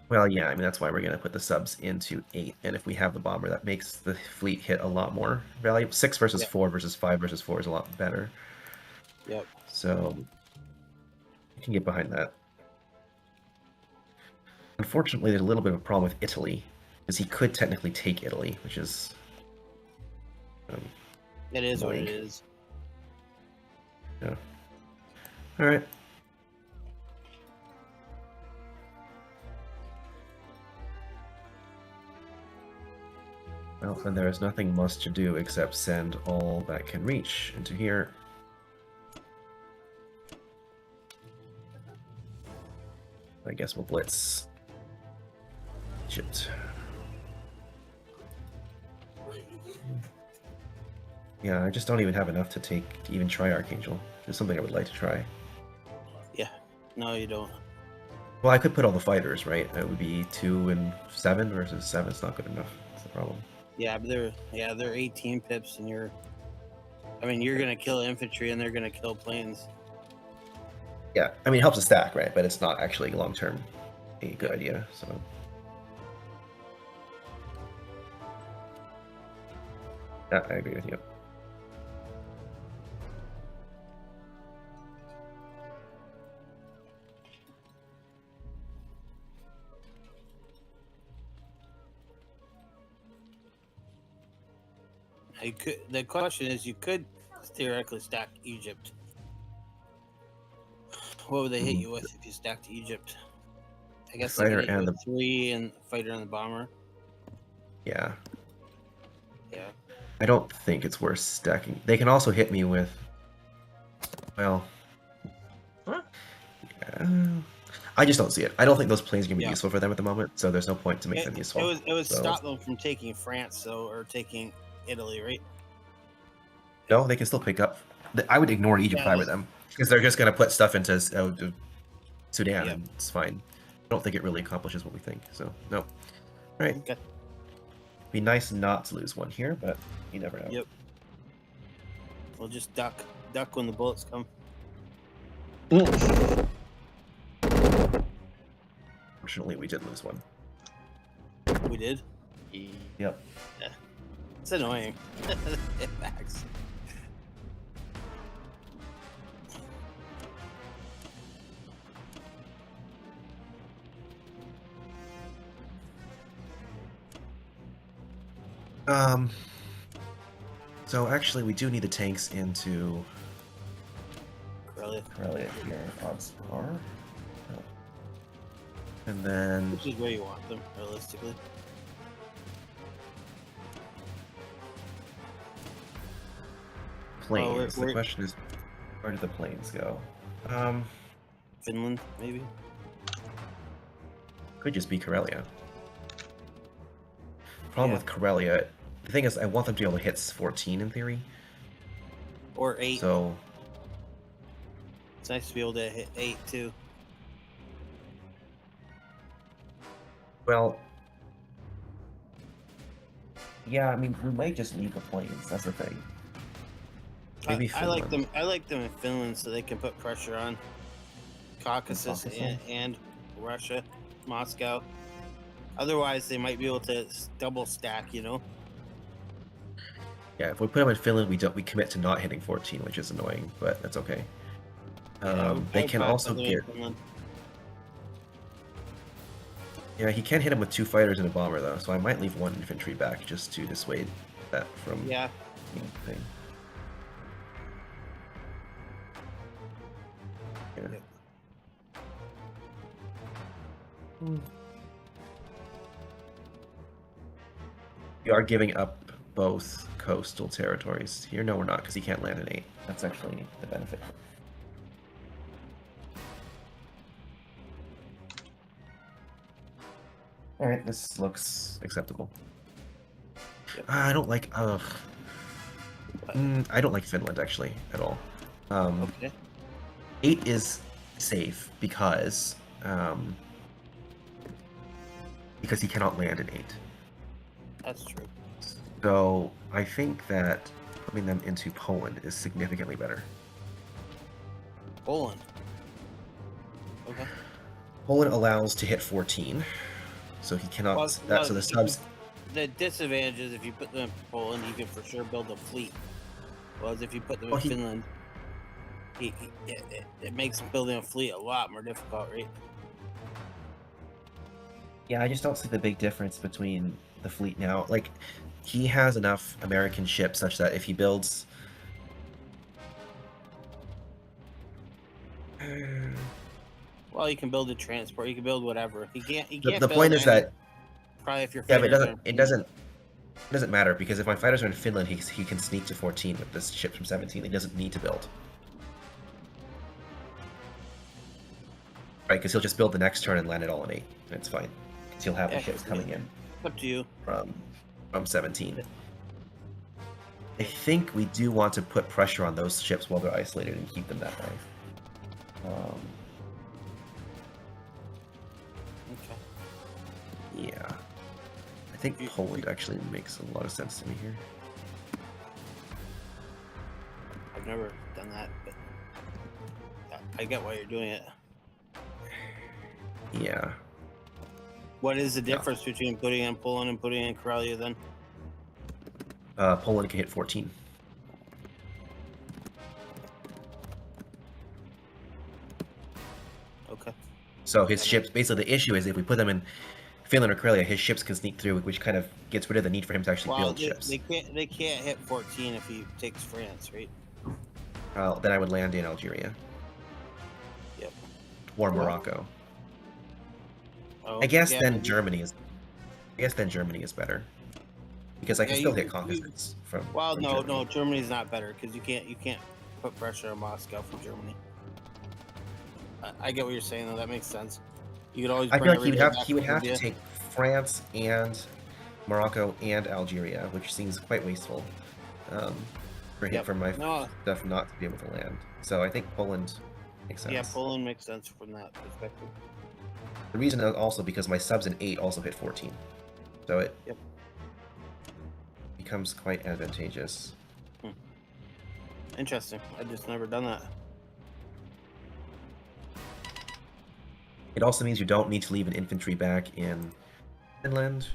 Well, yeah, I mean, that's why we're going to put the subs into 8. And if we have the bomber, that makes the fleet hit a lot more valuable. 6 versus Yep. 4 versus 5 versus 4 is a lot better. Yep. So, you can get behind that. Unfortunately, there's a little bit of a problem with Italy, because he could technically take Italy, which is... It is what it Annoying. is. Yeah. Alright. Well, then there is nothing much to do except send all that can reach into here. I guess we'll blitz Egypt. Yeah, I just don't even have enough to even try Archangel. It's something I would like to try. Yeah. No, you don't. Well, I could put all the fighters, right? It would be 2 and 7 versus 7. It's not good enough. That's the problem. Yeah, but they're 18 pips, and you're gonna kill infantry, and they're gonna kill planes. Yeah, I mean, it helps a stack, right? But it's not actually long-term a good idea, so... Yeah, I agree with you. The question is, you could theoretically stack Egypt. What would they hit you with if you stacked Egypt? I guess they Fighter could hit you and with 3 and fighter and the bomber. Yeah. Yeah. I don't think it's worth stacking. They can also hit me with... Well... Huh? Yeah, I just don't see it. I don't think those planes are going to be Yeah. useful for them at the moment, so there's no point to make them useful. It would So- stop them from taking France, or taking Italy, right? No, they can still pick up. I would ignore Egypt if I were them, because they're just going to put stuff into Sudan, Yeah. and it's fine. I don't think it really accomplishes what we think, so no. Alright. Okay. Be nice not to lose one here, but you never know. Yep. We'll just duck when the bullets come. Fortunately, we did lose one. We did. Yep. It's annoying. It backs. So actually, we do need the tanks into Really. Corellia here. Odds are. And then Which is where you want them, realistically. planes. we're- The question is, where do the planes go? Finland, maybe. Could just be Corellia. Problem Yeah. with Corellia, the thing is, I want them to be able to hit 14 in theory. Or 8. So It's nice to be able to hit 8 too. well, yeah. I mean, we might just leave the planes. That's the thing. Maybe I like Finland. them. I like them in Finland so they can put pressure on Caucasus Caucasus. and Russia, Moscow. Otherwise, they might be able to double stack. Yeah, if we put them in Finland, we commit to not hitting 14, which is annoying, but that's okay. They can also get. Yeah, he can hit him with 2 fighters and a bomber though, so I might leave 1 infantry back just to dissuade that from Yeah. being a thing. Yeah. Yep. We are giving up both coastal territories here. No, we're not, because he can't land an 8. That's actually the benefit. All right, this looks acceptable. I don't like. I don't like Finland actually at all. Okay. 8 is safe because he cannot land an 8. That's true. So I think that putting them into Poland is significantly better. Poland. Okay. Poland allows to hit 14, so he cannot. Well, so well, the if you- subs. The disadvantage is if you put them in Poland, you can for sure build a fleet. Whereas if you put them in Well, he- Finland, it makes building a fleet a lot more difficult, right? Yeah, I just don't see the big difference between the fleet now. Like, he has enough American ships such that if he builds. Well, you can build a transport. You can build whatever. You can't. You The, can't the build point is any- that probably if you're yeah, but it fighters doesn't. are- It doesn't. It doesn't matter because if my fighters are in Finland, he can sneak to 14 with this ship from 17. He doesn't need to build. Right, because he'll just build the next turn and land it all in 8. And it's fine. Because he'll have Yeah, the ships coming in It's up to you. from 17. I think we do want to put pressure on those ships while they're isolated and keep them that way. Okay. Yeah. I think Poland actually makes a lot of sense to me here. I've never done that, but I get why you're doing it. Yeah. What is the difference between putting in Poland and putting in Karelia then? Poland can hit 14. Okay. So his ships, basically the issue is if we put them in Finland or Karelia, his ships can sneak through, which kind of gets rid of the need for him to actually Well, build they, ships. they can't hit 14 if he takes France, right? Then I would land in Algeria. Yep. Or Morocco. Oh, I guess yeah, then but you- Germany is. I guess then Germany is better. Because I can Yeah, still you- hit conquests from. Well, from no, Germany. no, Germany's not better because you can't put pressure on Moscow from Germany. I get what you're saying though. That makes sense. You could always. I bring feel like he would everybody have back to India. take France and Morocco and Algeria, which seems quite wasteful. Yep. For my No, stuff not to be able to land. So I think Poland makes sense. yeah, Poland makes sense from that perspective. The reason is also because my subs in 8 also hit 14. So it Yep. becomes quite advantageous. Interesting. I've just never done that. It also means you don't need to leave an infantry back in Finland.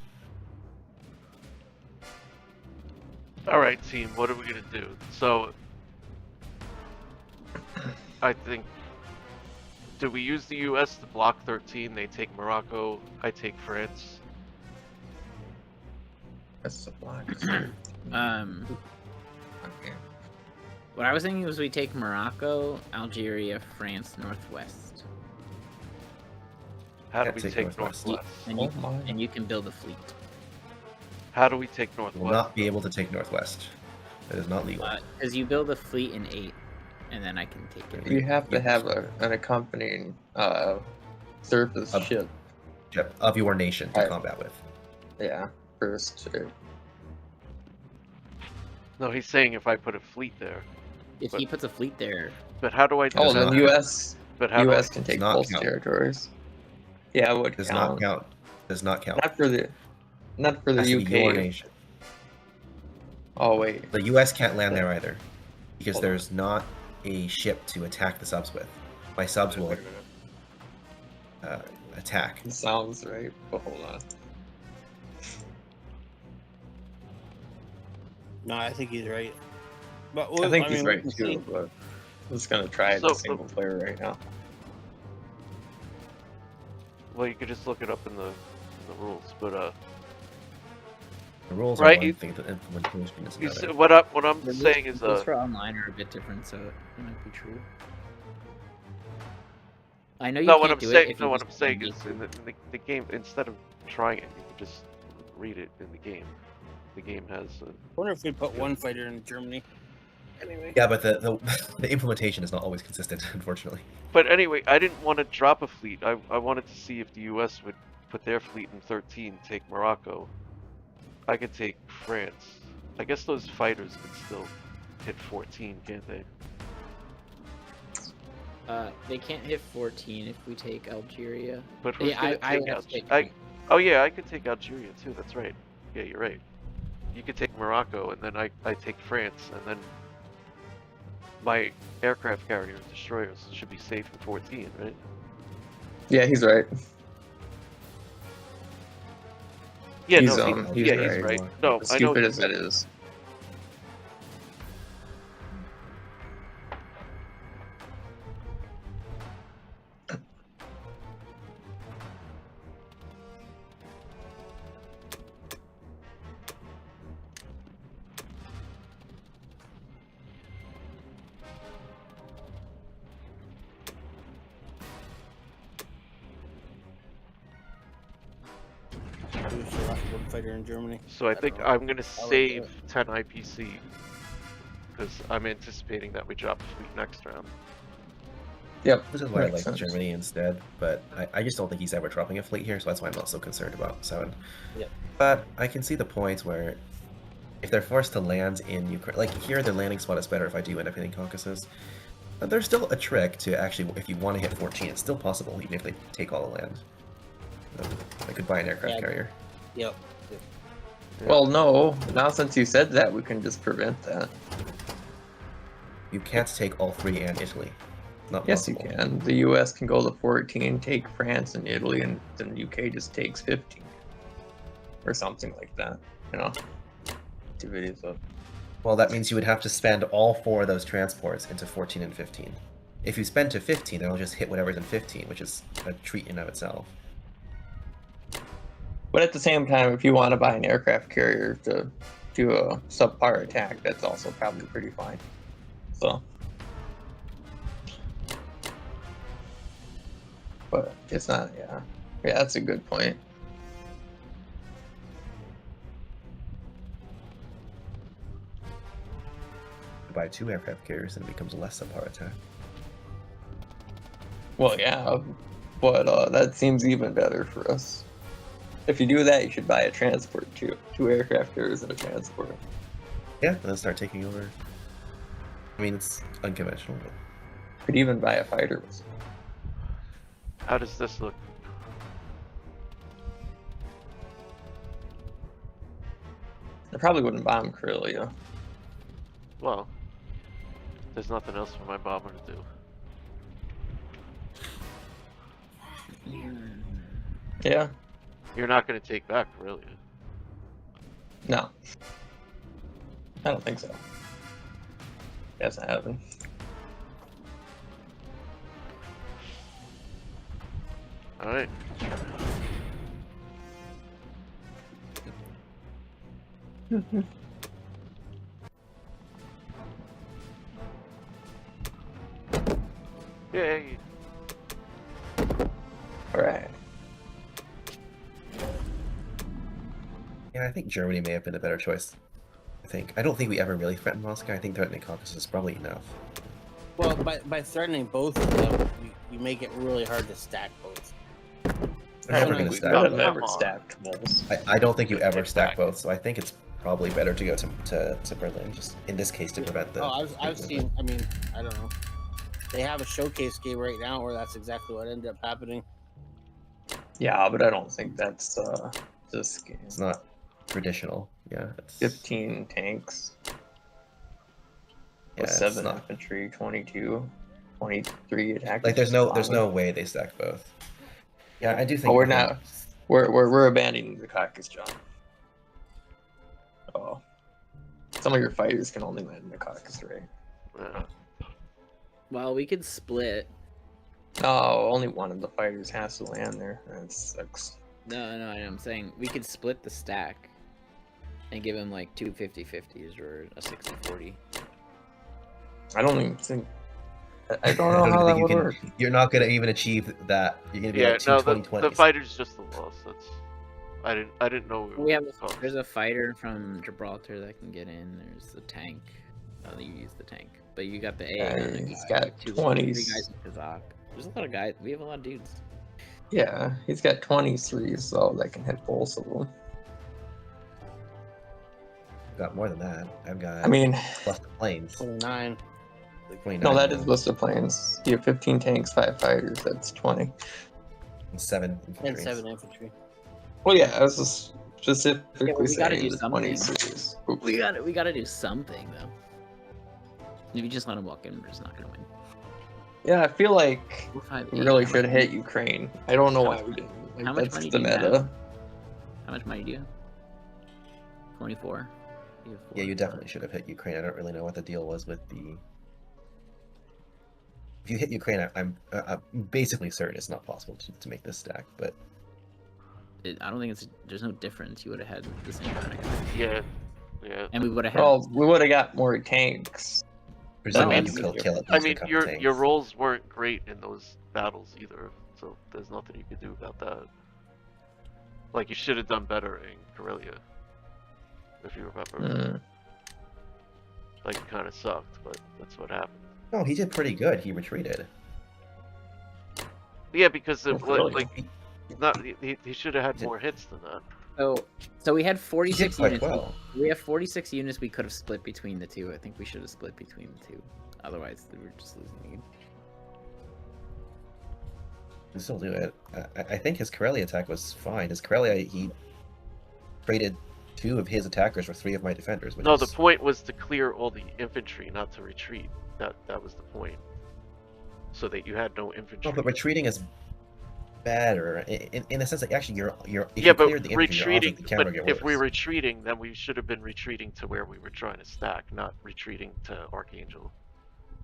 All right, team. What are we gonna do? So, I think. Do we use the U.S. to block 13? They take Morocco. I take France. That's a block. Okay. What I was thinking was we take Morocco, Algeria, France, Northwest, How do Yeah, we take take Northwest. Northwest? and you can build a fleet. How do we take You Northwest? will not be able to take Northwest. That is not legal. Because you build a fleet in 8, and then I can take it. You have to have an accompanying surface Of- ship. Yep, of your nation to Alright. combat with. Yeah, first. No, he's saying if I put a fleet there. If he puts a fleet there, But how do I do Oh, that? then U.S. But how U.S. do can take not both count. territories. Yeah, it would Does count. not count. Does not count. Not for the Has to be your UK. nation. Oh wait. The U.S. can't land there either, because Hold on. there's not a ship to attack the subs with. My subs will attack. It sounds right, but hold on. No, I think he's right. But I think he's mean, right we can too, see. but I'm just gonna try it So- in single player right now. Well, you could just look it up in the rules. But The rules Right, are one you- thing, the implementation is you another. s- what I'm the saying is rules for online are a bit different, so it might be true. I know you no. can't What I'm do saying, it if no. you What I'm just saying need is to. in the game, instead of trying it, you can just read it in the game. The game has. I wonder if we put one fighter in Germany. Anyway. Yeah, but the the implementation is not always consistent, unfortunately. But anyway, I didn't want to drop a fleet. I wanted to see if the U.S. would put their fleet in 13, take Morocco. I could take France. I guess those fighters could still hit 14, can't they? They can't hit 14 if we take Algeria. But who's Yeah, gonna I take would have to take Algeria? Oh yeah, I could take Algeria too. That's right. Yeah, you're right. You could take Morocco, and then I take France, and then my aircraft carrier destroyers should be safe in 14, right? Yeah, he's right. Yeah, He's, no, he's he's right. right. No, As I know. stupid as that is. Who's the last one fighter in Germany? So I think don't know. I'm gonna I like save that. 10 IPC because I'm anticipating that we drop a fleet next round. Yep. Which is why I makes like sense. Germany instead, but I just don't think he's ever dropping a fleet here, so that's why I'm not so concerned about 7. Yep. But I can see the point where if they're forced to land in Ukraine, like here the landing spot is better if I do end up hitting Caucasus. But there's still a trick to actually, if you want to hit 14, it's still possible even if they take all the land. I could buy an aircraft Yeah. carrier. Yep. Well, no. Now since you said that, we can just prevent that. You can't take all 3 and Italy. Not Yes, you possible. can. The U.S. can go to 14, take France and Italy, and then UK just takes 15, or something like that. You know. So Well, that means you would have to spend all 4 of those transports into 14 and 15. If you spend to 15, then it'll just hit whatever's in 15, which is a treat in of itself. But at the same time, if you want to buy an aircraft carrier to do a subpar attack, that's also probably pretty fine. So, but it's not. Yeah, that's a good point. You buy 2 aircraft carriers, and it becomes a less subpar attack. Well, yeah, but that seems even better for us. If you do that, you should buy a transport too. 2 aircraft carriers and a transport. Yeah, and then start taking over. I mean, it's unconventional, but Could even buy a fighter. How does this look? I probably wouldn't bomb Karelia. Well, there's nothing else for my bomber to do. Yeah. You're not gonna take back, really. No. I don't think so. That's not happening. Alright. Yay! Alright. yeah, I think Germany may have been a better choice. I don't think we ever really threatened Moscow. I think threatening Caucasus is probably enough. Well, by threatening both of them, you make it really hard to stack both. They're never no, going to we stack. I've come never on. stacked balls. I don't think you ever It's stack back. both, so I think it's probably better to go to Berlin, just in this case to prevent the. Oh, I've big seen. I mean, I don't know. They have a showcase game right now where that's exactly what ended up happening. Yeah, but I don't think that's this game. It's not traditional. Yeah, it's 15 tanks. Yeah, With it's 7 not- infantry, 22, 23 attackers. Like there's no way they stack both. Yeah, I do think. Oh, we're not. We're abandoning the Caucasus, John. Oh. Some of your fighters can only land in the Caucasus, right? Yeah. Well, we could split. No, only one of the fighters has to land there. That sucks. No, I'm saying we could split the stack and give him like 2 50-50s or a 60-40. I don't even think. I don't I know don't how that think you would can. work. You're not gonna even achieve that. You're gonna be Yeah, like 2 no, 20-20s. the fighter's just a loss. That's. I didn't know. We have Oh, there's a fighter from Gibraltar that can get in. There's the tank. You use the tank, but you got the A. and the He's guy, got three 20s. guys in Kazakh. There's a lot of guys. We have a lot of dudes. Yeah, he's got 23s, so that can hit both of them. I've got more than that. I've got. I mean, plus the planes. 29. 29 no, that is now, list of planes. You have 15 tanks, 5 fighters. That's 20. and 7 And infantry. 7 infantry. Well, yeah, I was just specifically we gotta saying do the something. 20 series. Oops. We gotta do something though. If you just let him walk in, we're just not gonna win. Yeah, I feel like 458. we really How much should hit money- Ukraine. I don't know How why much we didn't. Like, how much that's money the do you meta. have? How much money do you have? 24. You have Yeah, 4. you definitely should have hit Ukraine. I don't really know what the deal was with the. If you hit Ukraine, I'm basically certain it's not possible to make this stack. But I don't think there's no difference. You would have had the same amount of guys. Yeah, yeah. And we would have had. Well, we would have got more tanks. presumably mean, you could kill at I least a mean, couple your tanks. rolls weren't great in those battles either, so there's nothing you could do about that. Like, you should have done better in Karelia, if you remember. Like, it kind of sucked, but that's what happened. No, he did pretty good. He retreated. Yeah, because it, Karelia. like, he should have had more hits than that. So we had He did 46 quite units. well. We have 46 units. We could have split between the two. I think we should have split between the two. Otherwise, we were just losing the game. Can still do it. I think his Karelia attack was fine. His Karelia, he traded 2 of his attackers for 3 of my defenders. Which No, is... the point was to clear all the infantry, not to retreat. That was the point. So that you had no infantry. No, but retreating is better in the sense that actually if Yeah, you but cleared the infantry, your odds retreating. of the counter But get if we're worse. retreating, then we should have been retreating to where we were trying to stack, not retreating to Archangel.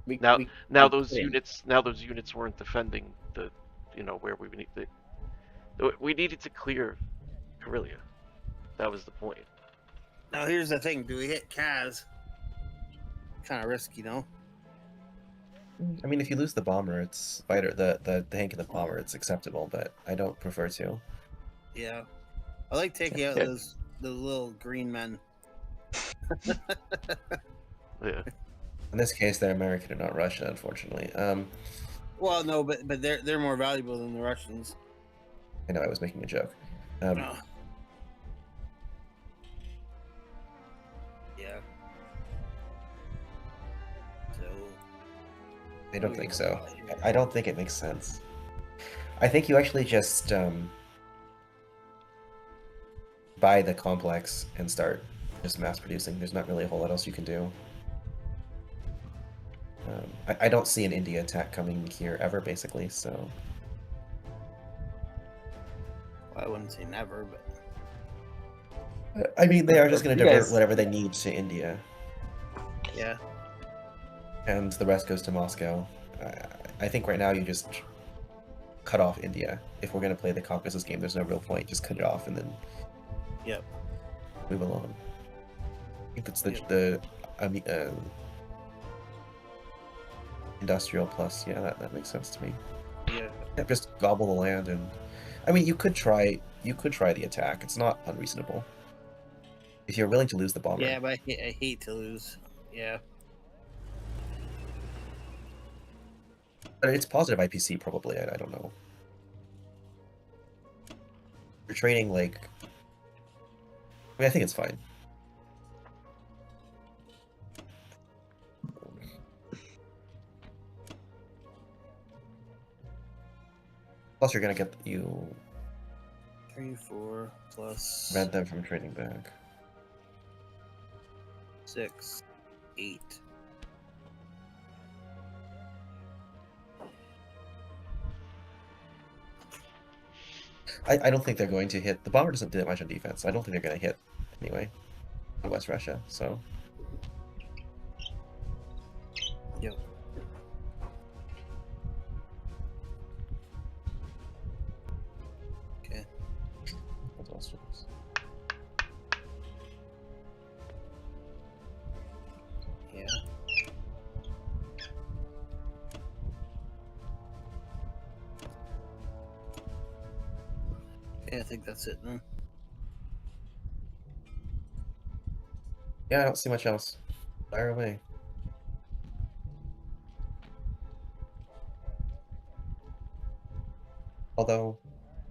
Now those units weren't defending the, where we need to. We needed to clear Karelia. That was the point. Now here's the thing: do we hit Kaz? Kind of risky, no? I mean, if you lose the bomber, it's fighter the tank and the bomber, it's acceptable, but I don't prefer to. Yeah, I like taking out Yeah. those little green men. Yeah. In this case, they're American and not Russian, unfortunately. Well, no, but they're more valuable than the Russians. I know I was making a joke. Oh. Yeah. So. I don't think so. I don't think it makes sense. I think you actually just buy the complex and start just mass producing. There's not really a whole lot else you can do. I don't see an India attack coming here ever, basically, so... Well, I wouldn't say never, but I mean, they are just going to You divert guys- whatever they need to India, yeah. and the rest goes to Moscow. I think right now you just cut off India. If we're going to play the Caucasus game, there's no real point. Just cut it off and then Yep. move along. I think that's industrial plus. Yeah, that makes sense to me. Yeah. Yeah, just gobble the land, and I mean, you could try the attack. It's not unreasonable if you're willing to lose the bomber. Yeah, but I hate to lose. Yeah. But it's positive IPC probably. I don't know. You're trading like. I mean, I think it's fine. Plus, you're gonna get 3, 4 plus prevent them from trading back. 6, 8. I don't think they're going to hit. The bomber doesn't do that much on defense. I don't think they're going to hit anyway. In West Russia, so. Yep. Okay. What else was- Yeah. Okay, I think that's it then. Yeah, I don't see much else. Fire away. Although,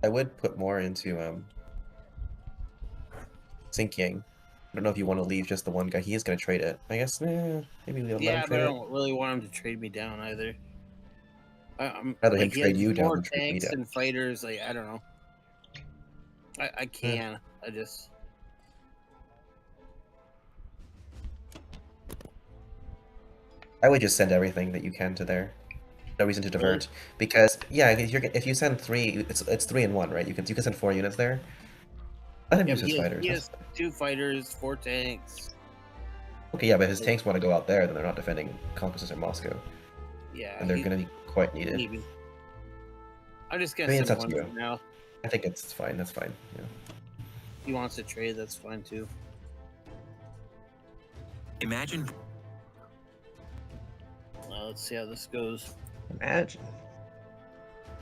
I would put more into Sinking. I don't know if you want to leave just the one guy. He is going to trade it. I guess, maybe we'll let Yeah, him but I trade it. don't really want him to trade me down either. I'm Rather him he trade has you down more than trade me tanks down. and fighters. Like I don't know. I can. I just. I would just send everything that you can to there. No reason to divert, because yeah, if you send 3, it's 3 in 1, right? You can send 4 units there. Let him Yeah, use his he fighters. has 2 fighters, 4 tanks. Okay, yeah, but his tanks want to go out there, then they're not defending Caucasus or Moscow, Yeah, and they're going to be quite needed. maybe. I'm just I gonna mean, it's send up one to you. for now. I think it's fine. That's fine. Yeah. If he wants to trade, that's fine too. Imagine. Let's see how this goes. Imagine.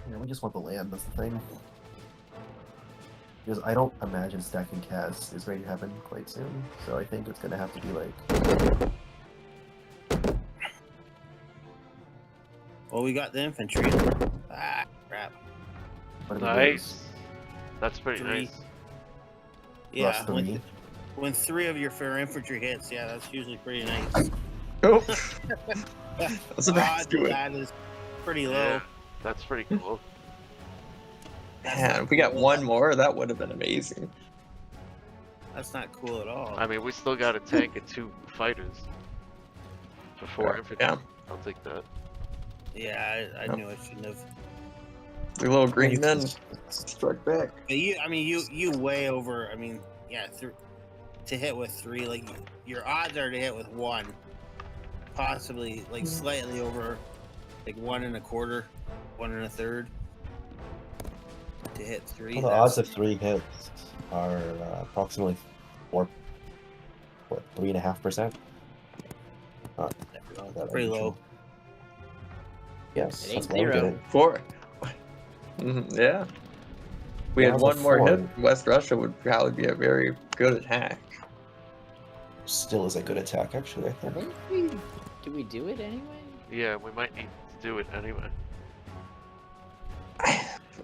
Yeah, we just want the land. That's the thing. Because I don't imagine stacking Cas is going to happen quite soon, so I think it's going to have to be like. Well, we got the infantry. Ah, crap. What do we Nice. That's pretty 3. nice. Yeah, Plus 3. when 3 of your fair infantry hits, yeah, that's usually pretty nice. Oh, The that's a bad odds do of it. that is pretty low. Yeah, that's pretty cool. Man, if we got one more, that would have been amazing. That's not cool at all. I mean, we still got a tank and 2 fighters. For 4 infantry. Yeah, I'll take that. Yeah, I Yep. knew I shouldn't have. the little green men struck back. But you way over. I mean, yeah, to hit with 3, like your odds are to hit with 1, possibly like slightly over, like 1 1/4, 1 1/3. To hit 3. Well, the odds of 3 hits are approximately 3.5%. pretty low. Yes, It that's ain't why we did 0. it. 4. Yeah. We Yeah, had it was a one more 4. hit. West Russia would probably be a very good attack. Still is a good attack, actually. I I think. think do we do it anyway? Yeah, we might need to do it anyway.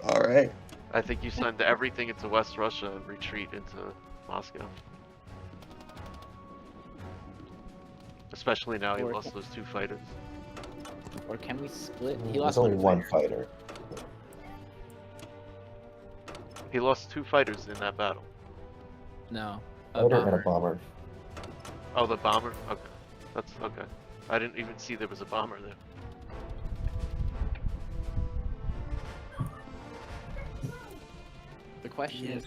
All right. I think you send everything into West Russia and retreat into Moscow. Especially now he Or- lost those 2 fighters. Or can we split? He There's lost only one one fighter. fighter. He lost 2 fighters in that battle. No. A Fighter and a bomber. bomber. Oh, the bomber? Okay. That's okay. I didn't even see there was a bomber there. The question is,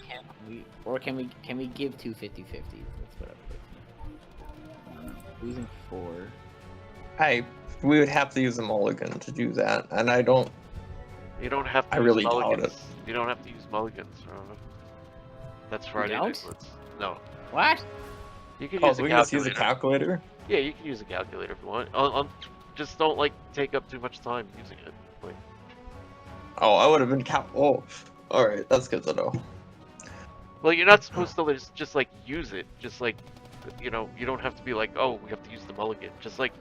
can we give 2 50/50s? That's what I'm looking at. Losing 4. We would have to use a mulligan to do that, and I don't. You don't have to I use really doubt mulligans. it. You don't have to use mulligans, remember? That's Friday don't? Night Blitz. No. What? You can Oh, use so a we can just use a calculator. calculator? Yeah, you can use a calculator if you want. Just don't like take up too much time using it. Like, Oh, I would have been Oh, all right. That's good to know. well, you're not supposed to just like use it. Just like, you know, you don't have to be like, oh, we have to use the mulligan. Just like,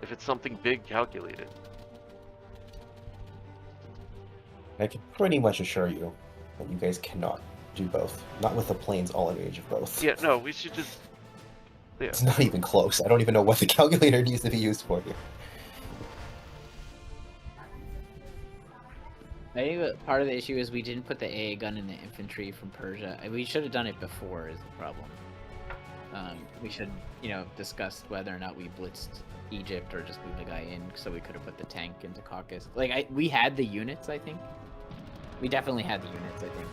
if it's something big, calculate it. I can pretty much assure you that you guys cannot do both. Not with the planes all in range of both. Yeah, no, we should just. Yeah. It's not even close. I don't even know what the calculator needs to be used for here. I think that part of the issue is we didn't put the AA gun in the infantry from Persia. We should have done it before is the problem. We should, discuss whether or not we blitzed Egypt or just move the guy in so we could have put the tank into Caucasus. Like, we had the units, I think. We definitely had the units, I think.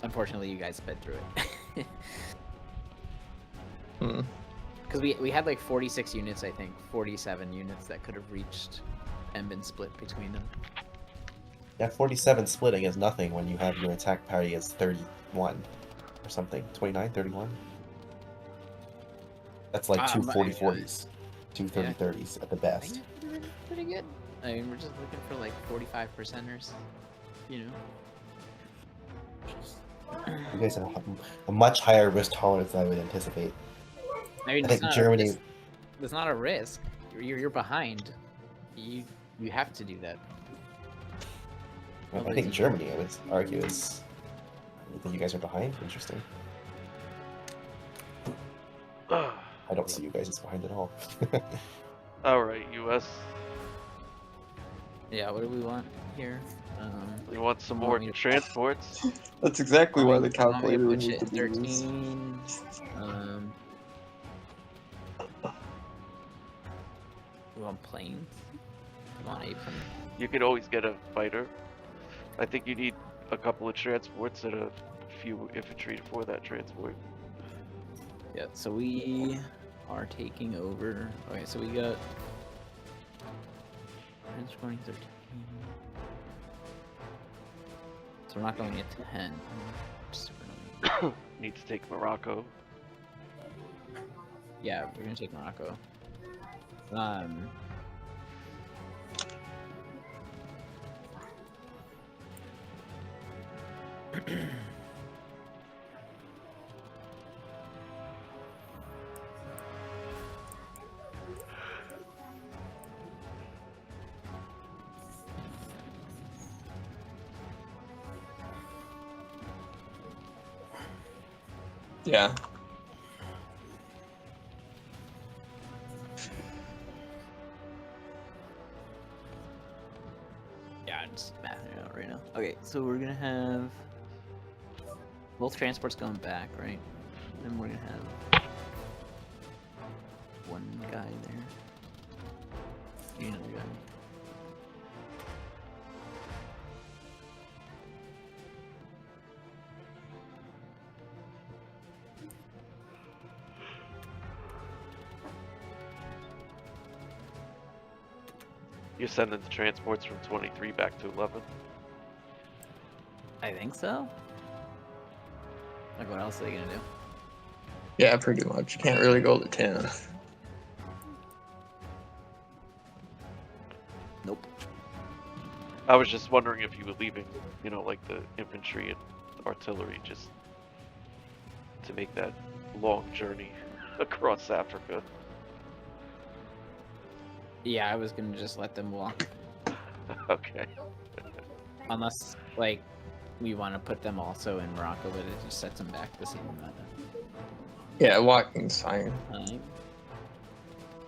Unfortunately, you guys sped through it. Because we had like 46 units, I think. 47 units that could have reached and been split between them. Yeah, 47 splitting is nothing when you have your attack parity as 31 or something. 29, 31? That's like two 40-40s. Two 30-30s at the I best. think it's pretty good. I mean, we're just looking for like 45%ers, You guys have a much higher risk tolerance than I would anticipate. I mean, I think Germany... It's not a risk. You're behind. You have to do that. I think Germany, I would argue, is... I think you guys are behind? Interesting. I don't see you guys as behind at all. Alright, US. Yeah, what do we want here? You want some more transports? That's exactly why the calculator would push need it to be used. 13. We want planes. We want a plane. You could always get a fighter. I think you need a couple of transports and a few infantry for that transport. Yeah, so we are taking over. Okay, so we got transporting 13. So we're not going at 10. Just really- Need to take Morocco. Yeah, we're gonna take Morocco. Yeah. Yeah, I'm just mathing it out right now. Okay, so we're gonna have both transports going back, right? And we're gonna have one guy there. And another guy. You're sending the transports from 23 back to 11. I think so. Like, what else are they gonna do? Yeah, pretty much. You can't really go to 10. Nope. I was just wondering if you were leaving, you know, like the infantry and artillery just to make that long journey across Africa. Yeah, I was gonna just let them walk. Okay. Unless, like, we want to put them also in Morocco, but it just sets them back the same amount Yeah, walking's fine. of time.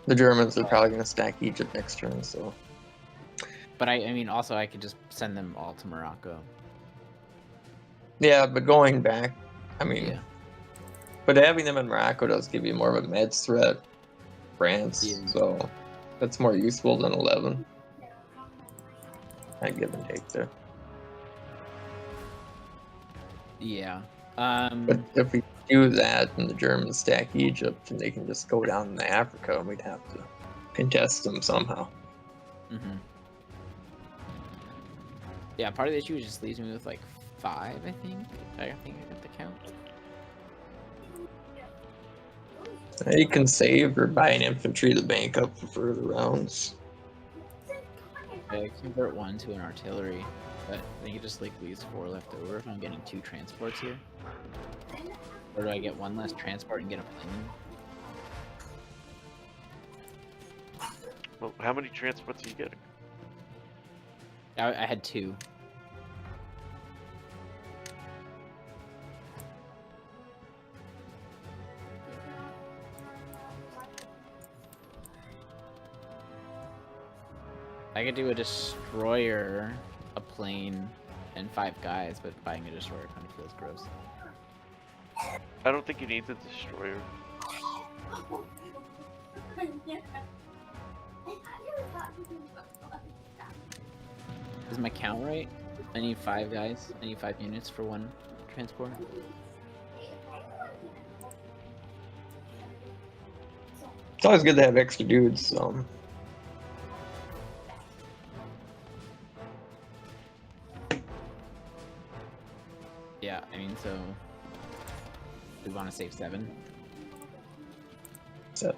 The Germans are probably going to stack Egypt next turn, so. But I mean, also, I could just send them all to Morocco. Yeah, but going back, I mean, Yeah. but having them in Morocco does give you more of a meds threat. France, Yeah. so that's more useful than 11. I give and take there. Yeah. But if we do that and the Germans stack Egypt, and they can just go down into Africa, and we'd have to contest them somehow. Mm-hmm. Yeah, part of the issue just leaves me with like 5, I think. I think I got the count. You can save or buy an infantry to bank up for further rounds. I convert 1 to an artillery, but I think it just like leaves 4 left over if I'm getting 2 transports here. Or do I get 1 less transport and get a plane? Well, how many transports are you getting? I had 2. I could do a destroyer, a plane, and 5 guys, but buying a destroyer kind of feels gross. I don't think you need the destroyer. Is my count right? I need 5 guys. I need 5 units for 1 transport. It's always good to have extra dudes. Yeah, I mean, so we want to save 7. 7.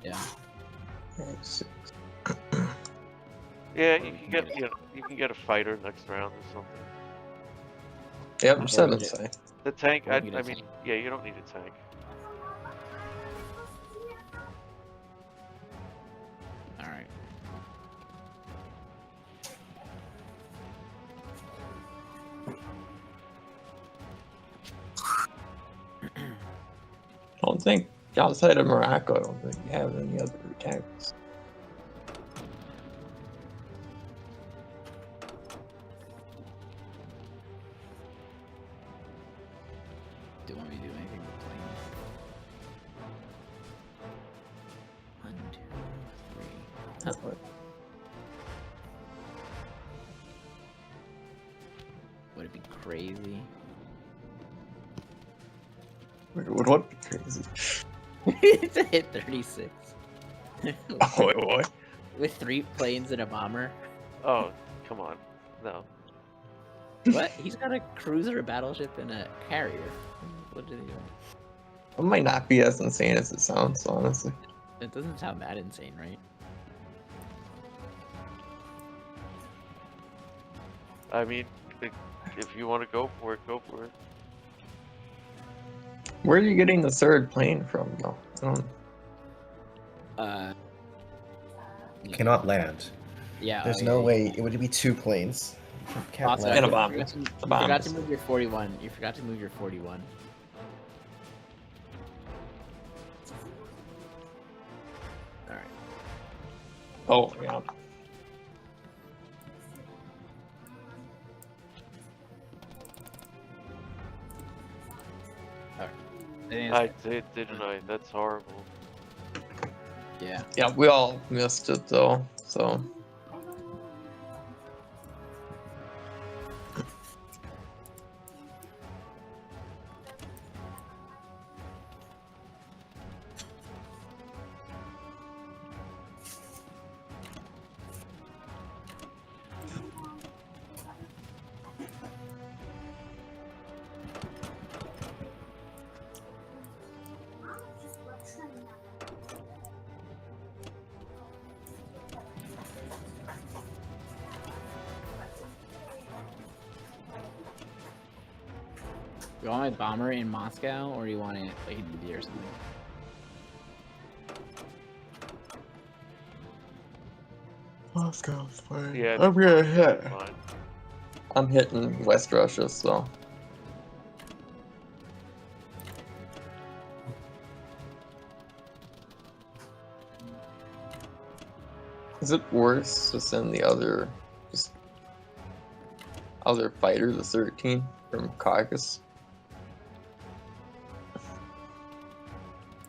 Yeah. 6. Yeah, you can get you can get a fighter next round or something. Yep, Okay, 7's we fine. The tank, We'll I get a mean, tank. yeah, you don't need a tank. All right. I don't think outside of Morocco, I don't think you have any other attacks. Do you want me to do anything with planes? Would it be crazy? What be crazy? To hit 36 Oh, wait, what? with 3 planes and a bomber. Oh, come on. No. What? He's got a cruiser, a battleship, and a carrier. What did he do? It might not be as insane as it sounds, honestly. It doesn't sound that insane, right? I mean, if you want to go for it, go for it. Where are you getting the third plane from, though? I don't... You cannot land. Yeah. There's oh, no yeah, way. It would be 2 planes. You can't Also, land. And a you bomb. forgot to- The You bomb forgot to is- move your 41. You forgot to move your 41. All right. Oh, yeah. I think I it's- did, didn't I? That's horrible. yeah. Yeah, we all missed it, though, so... You want my bomber in Moscow, or do you want it like in India or something? Moscow's fine. Yeah, I'm gonna hit. Fine. I'm hitting West Russia, so... Is it worse to send the other... just... other fighter, the 13, from Caucasus?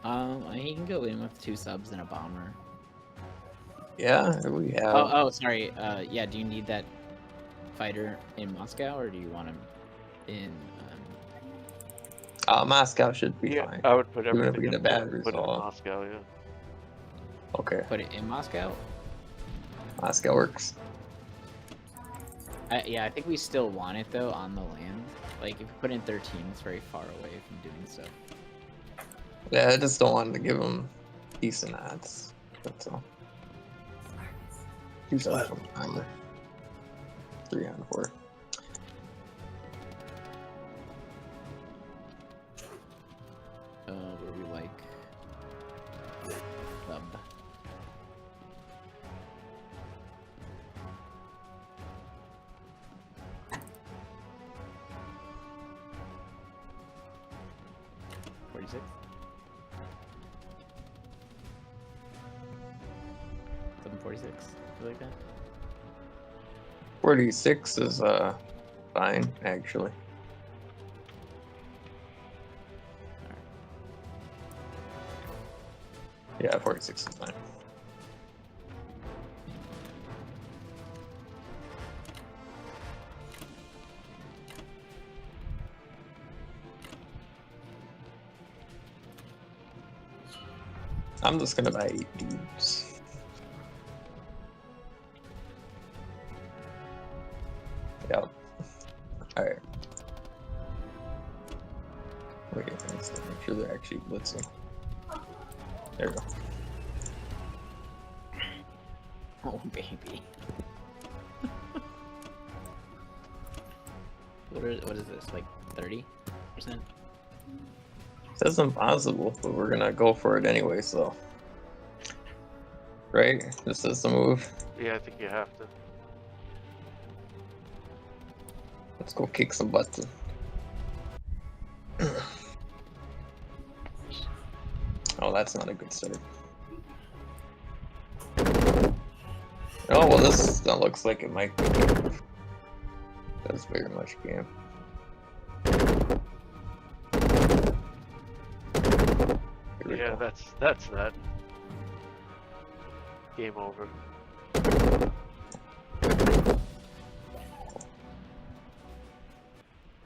I mean, you can go in with 2 subs and a bomber. Yeah, we have... Oh, sorry. Yeah, do you need that fighter in Moscow, or do you want him in? Moscow should be Yeah, fine. I would put Even if everything we get a in bad put it in result. Moscow, yeah. Okay, Put it in Moscow? Moscow works. Yeah, I think we still want it though on the land. Like if you put in 13, it's very far away from doing so. Yeah, I just don't want to give them decent odds. That's all. 2 subs from armor. 3 on 4. Where we like sub. $46. $746. You like that? 46 is fine, actually. Yeah, 46 is fine. I'm just gonna buy 8 dudes. Yep. Alright. Wait, let's make sure they're actually blitzing. There we go. Oh baby. What is this? Like 30%? Says impossible, but we're gonna go for it anyway, so. Right? This is the move. Yeah, I think you have to. Let's go kick some butts. Oh, that's not a good start. Oh, well, that looks like it might be good. That's very much game. Here we Yeah, go. that's that. Game over.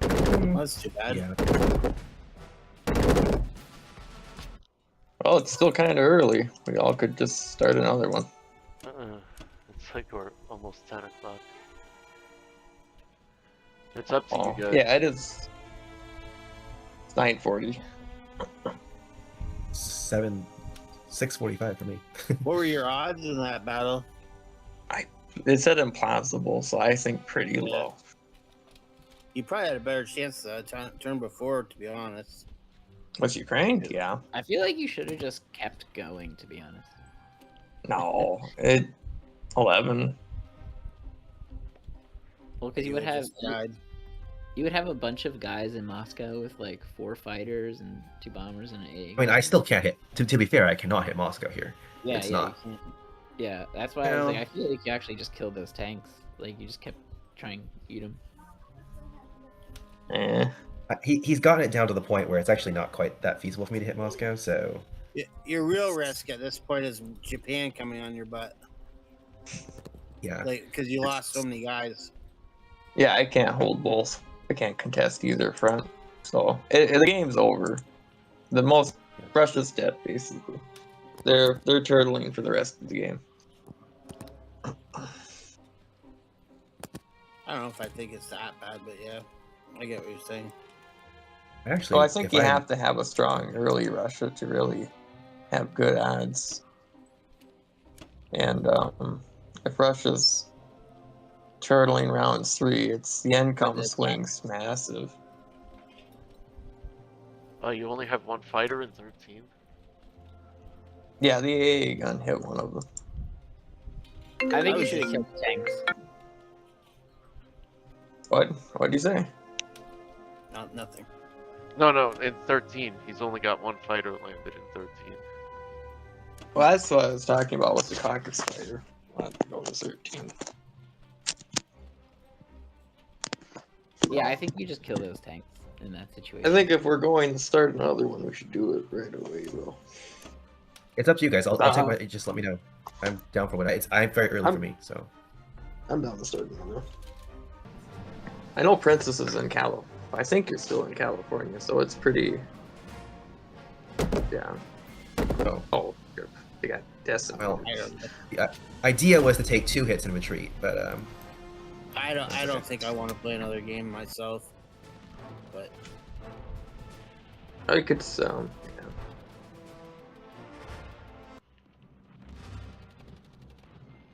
That's too bad. Yeah. Well, it's still kind of early. We all could just start another one. It's like we're almost 10 o'clock. It's up to you guys. Yeah, it is. It's 9:40. 6:45 for me. What were your odds in that battle? It said impossible, so I think pretty low. You probably had a better chance the turn before, to be honest. Was Ukraine? Yeah. I feel like you should have just kept going, to be honest. No. 11. Well, because you would have a bunch of guys in Moscow with like 4 fighters and 2 bombers and an egg. I mean, I still can't hit. To be fair, I cannot hit Moscow here. Yeah, it's yeah, not. you can't. Yeah, that's why I was like, I feel like you actually just killed those tanks. Like you just kept trying to eat them. He's gotten it down to the point where it's actually not quite that feasible for me to hit Moscow. So Your real risk at this point is Japan coming on your butt. yeah, Like, because you lost so many guys. Yeah, I can't hold both. I can't contest either front. So the game's over. Russia's dead, basically. They're turtling for the rest of the game. I don't know if I think it's that bad, but yeah, I get what you're saying. actually, So I think if you I'm- have to have a strong early Russia to really have good odds. And if Russia's turtling round 3, it's the income swings massive. Oh, you only have 1 fighter in 13? Yeah, the AA gun hit one of them. I think you should have killed the tanks. What'd you say? Nothing. No, in 13. He's only got 1 fighter landed in 13. Well, that's what I was talking about with the Caucasus fighter. I'll have to go to 13. Yeah, I think you just kill those tanks in that situation. I think if we're going to start another one, we should do it right away, though. it's up to you guys. I'll take my. Just let me know. I'm down for what I'm very early for me. So I'm down to start another. I know Princess is in California. I think you're still in California, so it's pretty. Yeah. Oh, they got decimated. well, the idea was to take 2 hits and retreat, but I don't think I want to play another game myself. But I could yeah.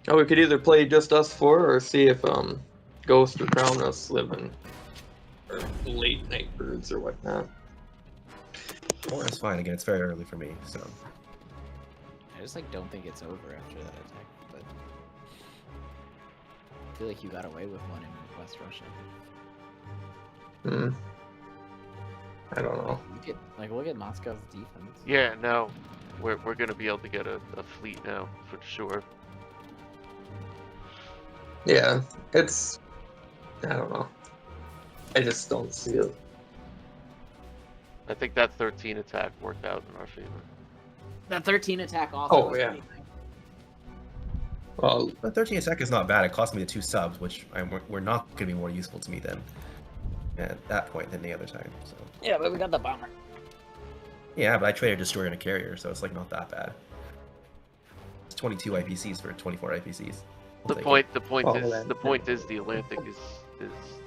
Oh, we could either play just us 4 or see if Ghost or Crown Us live in or late night birds or whatnot. well, that's fine. Again, it's very early for me. So I just like don't think it's over after that attack, but I feel like you got away with one in West Russia. I don't know. Look at Moscow's defense. Yeah, no. We're gonna be able to get a fleet now, for sure. Yeah, it's. I don't know. I just don't see it. I think that 13 attack worked out in our favor. That 13 attack also. Oh, was yeah. pretty nice. Well, the 13 attack is not bad. It cost me the 2 subs, which were not going to be more useful to me then at that point than the other time. So Yeah, but we got the bomber. yeah, but I traded a destroyer and a carrier, so it's like not that bad. It's 22 IPCs for 24 IPCs. The I'll point Atlantic. is the Atlantic is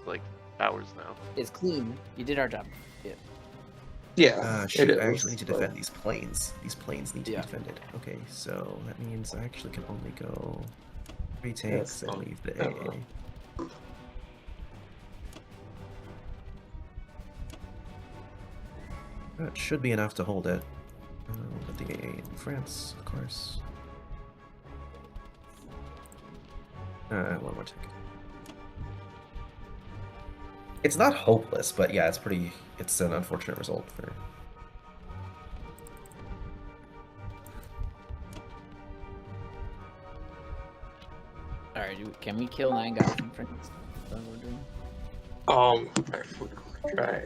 like ours now. It's clean. You did our job. yeah. Shoot, it I is, actually need to but- defend these planes. These planes need to Yeah. be defended. Okay, so that means I actually can only go 3 tanks and leave the I don't AA. know. That should be enough to hold it. But the AA in France, of course. One more tick. It's not hopeless, but yeah, it's an unfortunate result for. Alright, can we kill 9 guys in France? Is that what we're doing? I would try.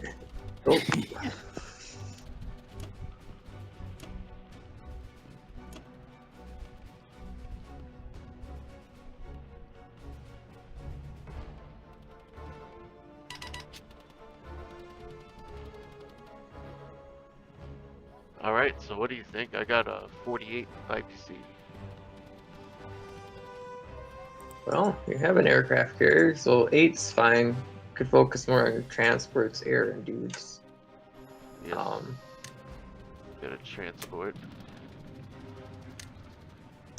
Oh. All right. So what do you think? I got a 48 IPC. Well, you have an aircraft carrier, so 8's fine. Could focus more on transports, air, and dudes. Yes. Got a transport.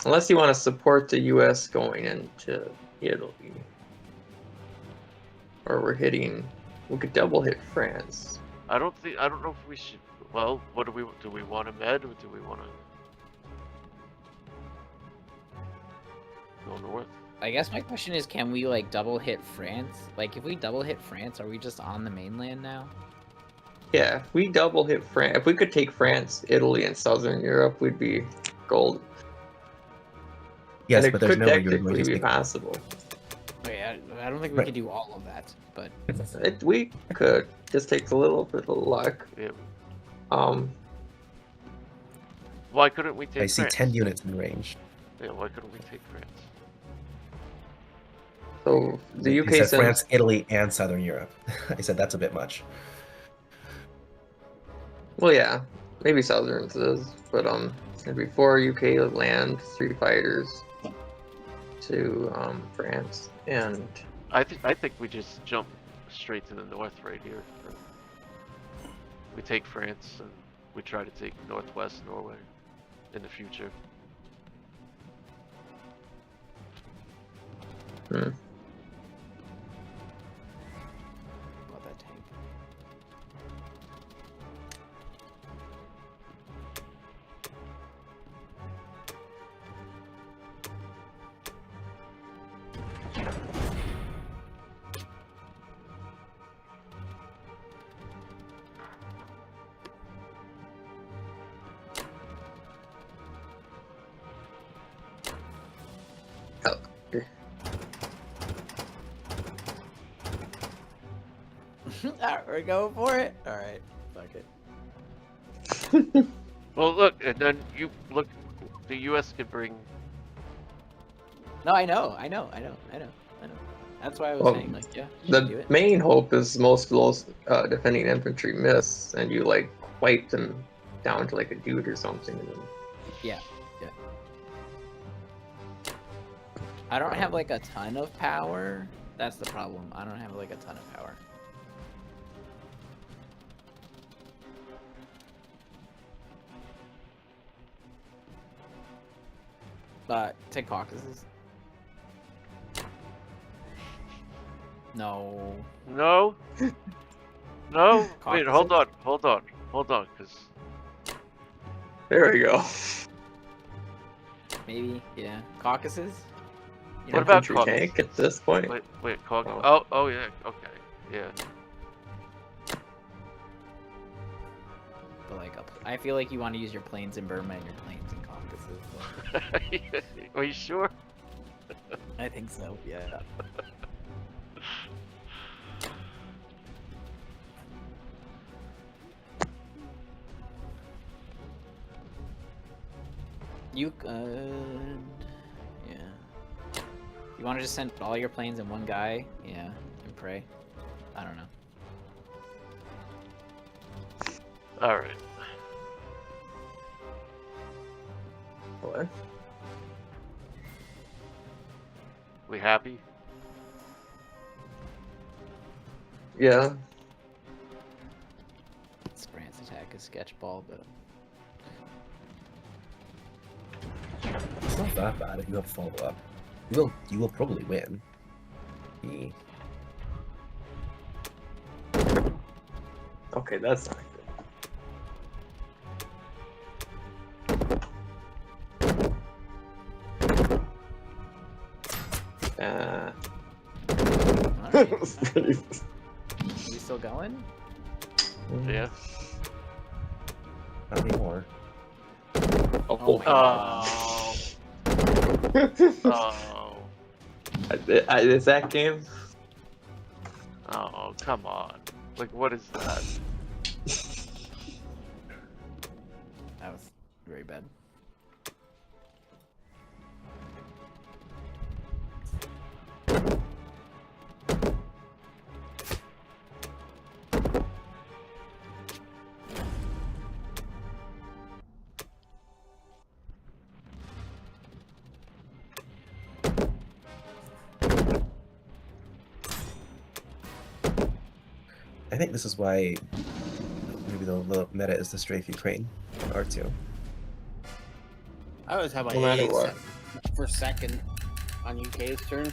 Unless you want to support the U.S. going into Italy. Or we're hitting... We could double hit France. I don't know if we should. Well, what do we want a med, or do we want to go north? I guess my question is, can we like double hit France? Like, if we double hit France, are we just on the mainland now? Yeah, if we double hit France... If we could take France, Italy, and Southern Europe, we'd be gold. Yes, and but it there's could no way you're going technically to be take. possible. Wait, I don't think we Right. could do all of that, but We could. Just takes a little bit of luck. Yeah. Why couldn't we take I see France? 10 units in range. Yeah, why couldn't we take France? So the You UK said sends... France, Italy, and Southern Europe. I said that's a bit much. Well, yeah, maybe Southern's is, but it'd be 4 UK land, 3 fighters to France, and I think we just jump straight to the north right here. We take France and we try to take northwest Norway in the future. about that tank. Alright, we're going for it. All right, fuck it. Well, look, and then you look. The U.S. could bring. No, I know. That's why I was Well, saying, like, yeah, you should do the it. main hope is most of those defending infantry miss, and you like wipe them down to like a dude or something. And then... Yeah. I don't have like a ton of power. That's the problem. I don't have like a ton of power. But take Caucasus. No. No. No. Wait, Caucasus? hold on, because There we go. Maybe, yeah. Caucasus? You What know, about Infantry Caucasus? tank at this point? wait, Caucasus. Oh. Oh, yeah. Okay, yeah. but like, I feel like you want to use your planes in Burma and your planes in Caucasus. So Are you sure? I think so, yeah. You could... Yeah. You want to just send all your planes in one guy? Yeah, and pray. I don't know. Alright. What? We happy? Yeah. It's France attack is sketchball, but... It's not that bad if you have follow-up. You will probably win. Okay, that's not good. Alright. Are we still going? Yeah. Not anymore. Oh my god. Oh. Is that game? Oh, come on. Like, what is that? That was very bad. think this is why maybe the meta is to strafe Ukraine. R2. I always have my No matter AA what. set for second on UK's turn.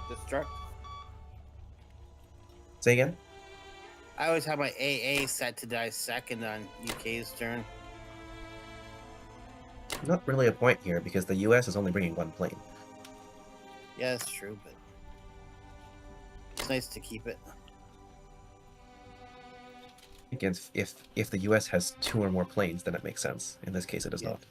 Destruct. Say again? I always have my AA set to die second on UK's turn. Not really a point here because the US is only bringing one plane. Yeah, that's true, but it's nice to keep it. Again, if the US has 2 or more planes, then it makes sense. In this case, it does Yeah. not.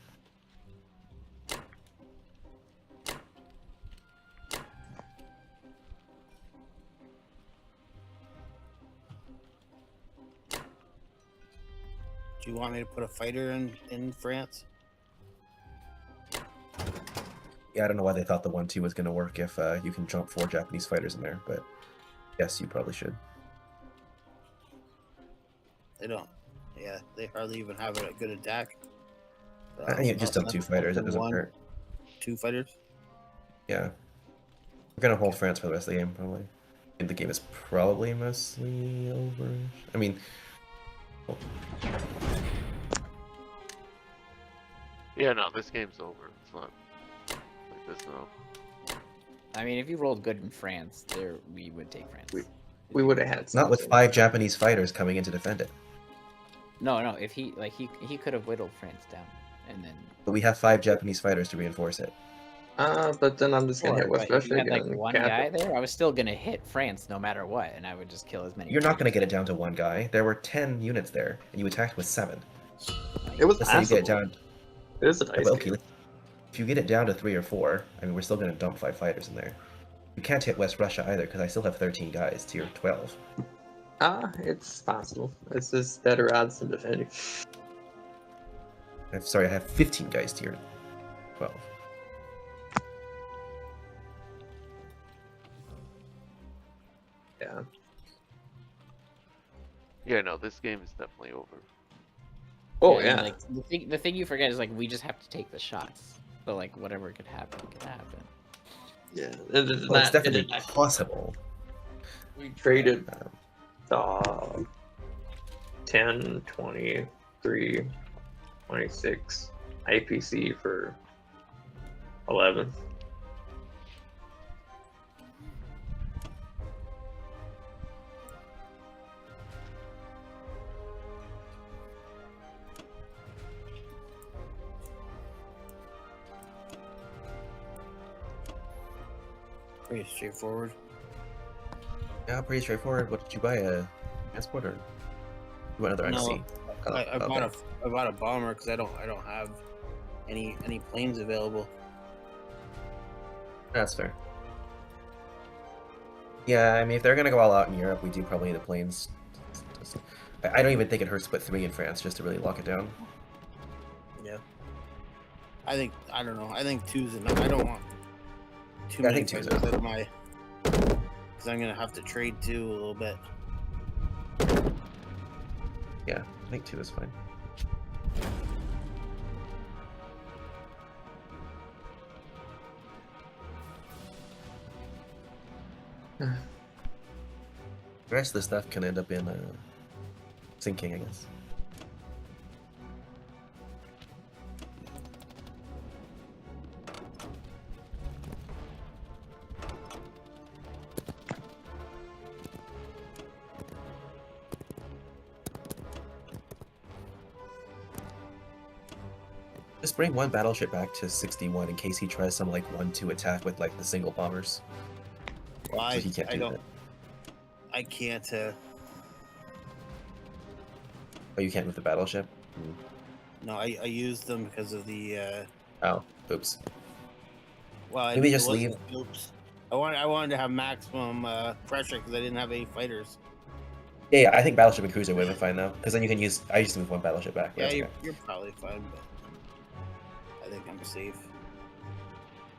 Do you want me to put a fighter in France? Yeah, I don't know why they thought the 1-2 was going to work if you can jump 4 Japanese fighters in there, but yes, you probably should. They don't. Yeah, they hardly even have a good attack. So I think just dump 2 fighters, it doesn't hurt. 2 fighters. Yeah. We're going to hold France for the rest of the game, probably. And the game is probably mostly over. I mean... oh, Yeah, no, this game's over. It's not like this now. I mean, if you rolled good in France, there we would take France. We would have had not with something. 5 Japanese fighters coming in to defend it. No, if he he could have whittled France down, and then. But we have 5 Japanese fighters to reinforce it. But then I'm just gonna hit Sure, West but if Russia you had again. like and one cap guy it. there, I was still gonna hit France no matter what, and I would just kill as many. You're not going to get it down to 1 guy. There were 10 units there, and you attacked with 7. It was Let's say you get it passable. down... It is a nice Well, okay, game. if you get it down to 3 or 4, I mean, we're still going to dump 5 fighters in there. You can't hit West Russia either, because I still have 13 guys, tier 12. It's possible. It's just better odds than defending. Sorry, I have 15 guys, tier 12. Yeah. Yeah, no, this game is definitely over. Oh and, yeah. like the thing you forget is like we just have to take the shots. So like whatever could happen could happen. Yeah. Well, it's definitely possible. We traded 10, 23, 26 IPC for 11. Pretty straightforward. Yeah, pretty straightforward. What did you buy? A transport or you want another No, NC? Oh, I okay. bought a bomber because I don't have any planes available. That's fair. Yeah, I mean, if they're gonna go all out in Europe, we do probably need the planes. I don't even think it hurts to put 3 in France just to really lock it down. Yeah. I don't know. I think 2's enough. I don't want too Yeah, I many think 2's fighters enough. out of my, because I'm gonna have to trade 2 a little bit. Yeah, I think 2 is fine. The rest of the stuff can end up in sinking, I guess. Just bring 1 battleship back to 61 in case he tries some like 1-2 attack with like the single bombers. Well, So he can't do that. I can't. Oh, you can't move the battleship? No, I used them because of the. Oh, oops. Well, Maybe it just wasn't- Oops. I wanted to have maximum pressure because I didn't have any fighters. Yeah, I think battleship and cruiser would have been fine though, because then you can use. I used to move 1 battleship back. Yeah, That's you're, okay. you're probably fine, but I think I'm safe.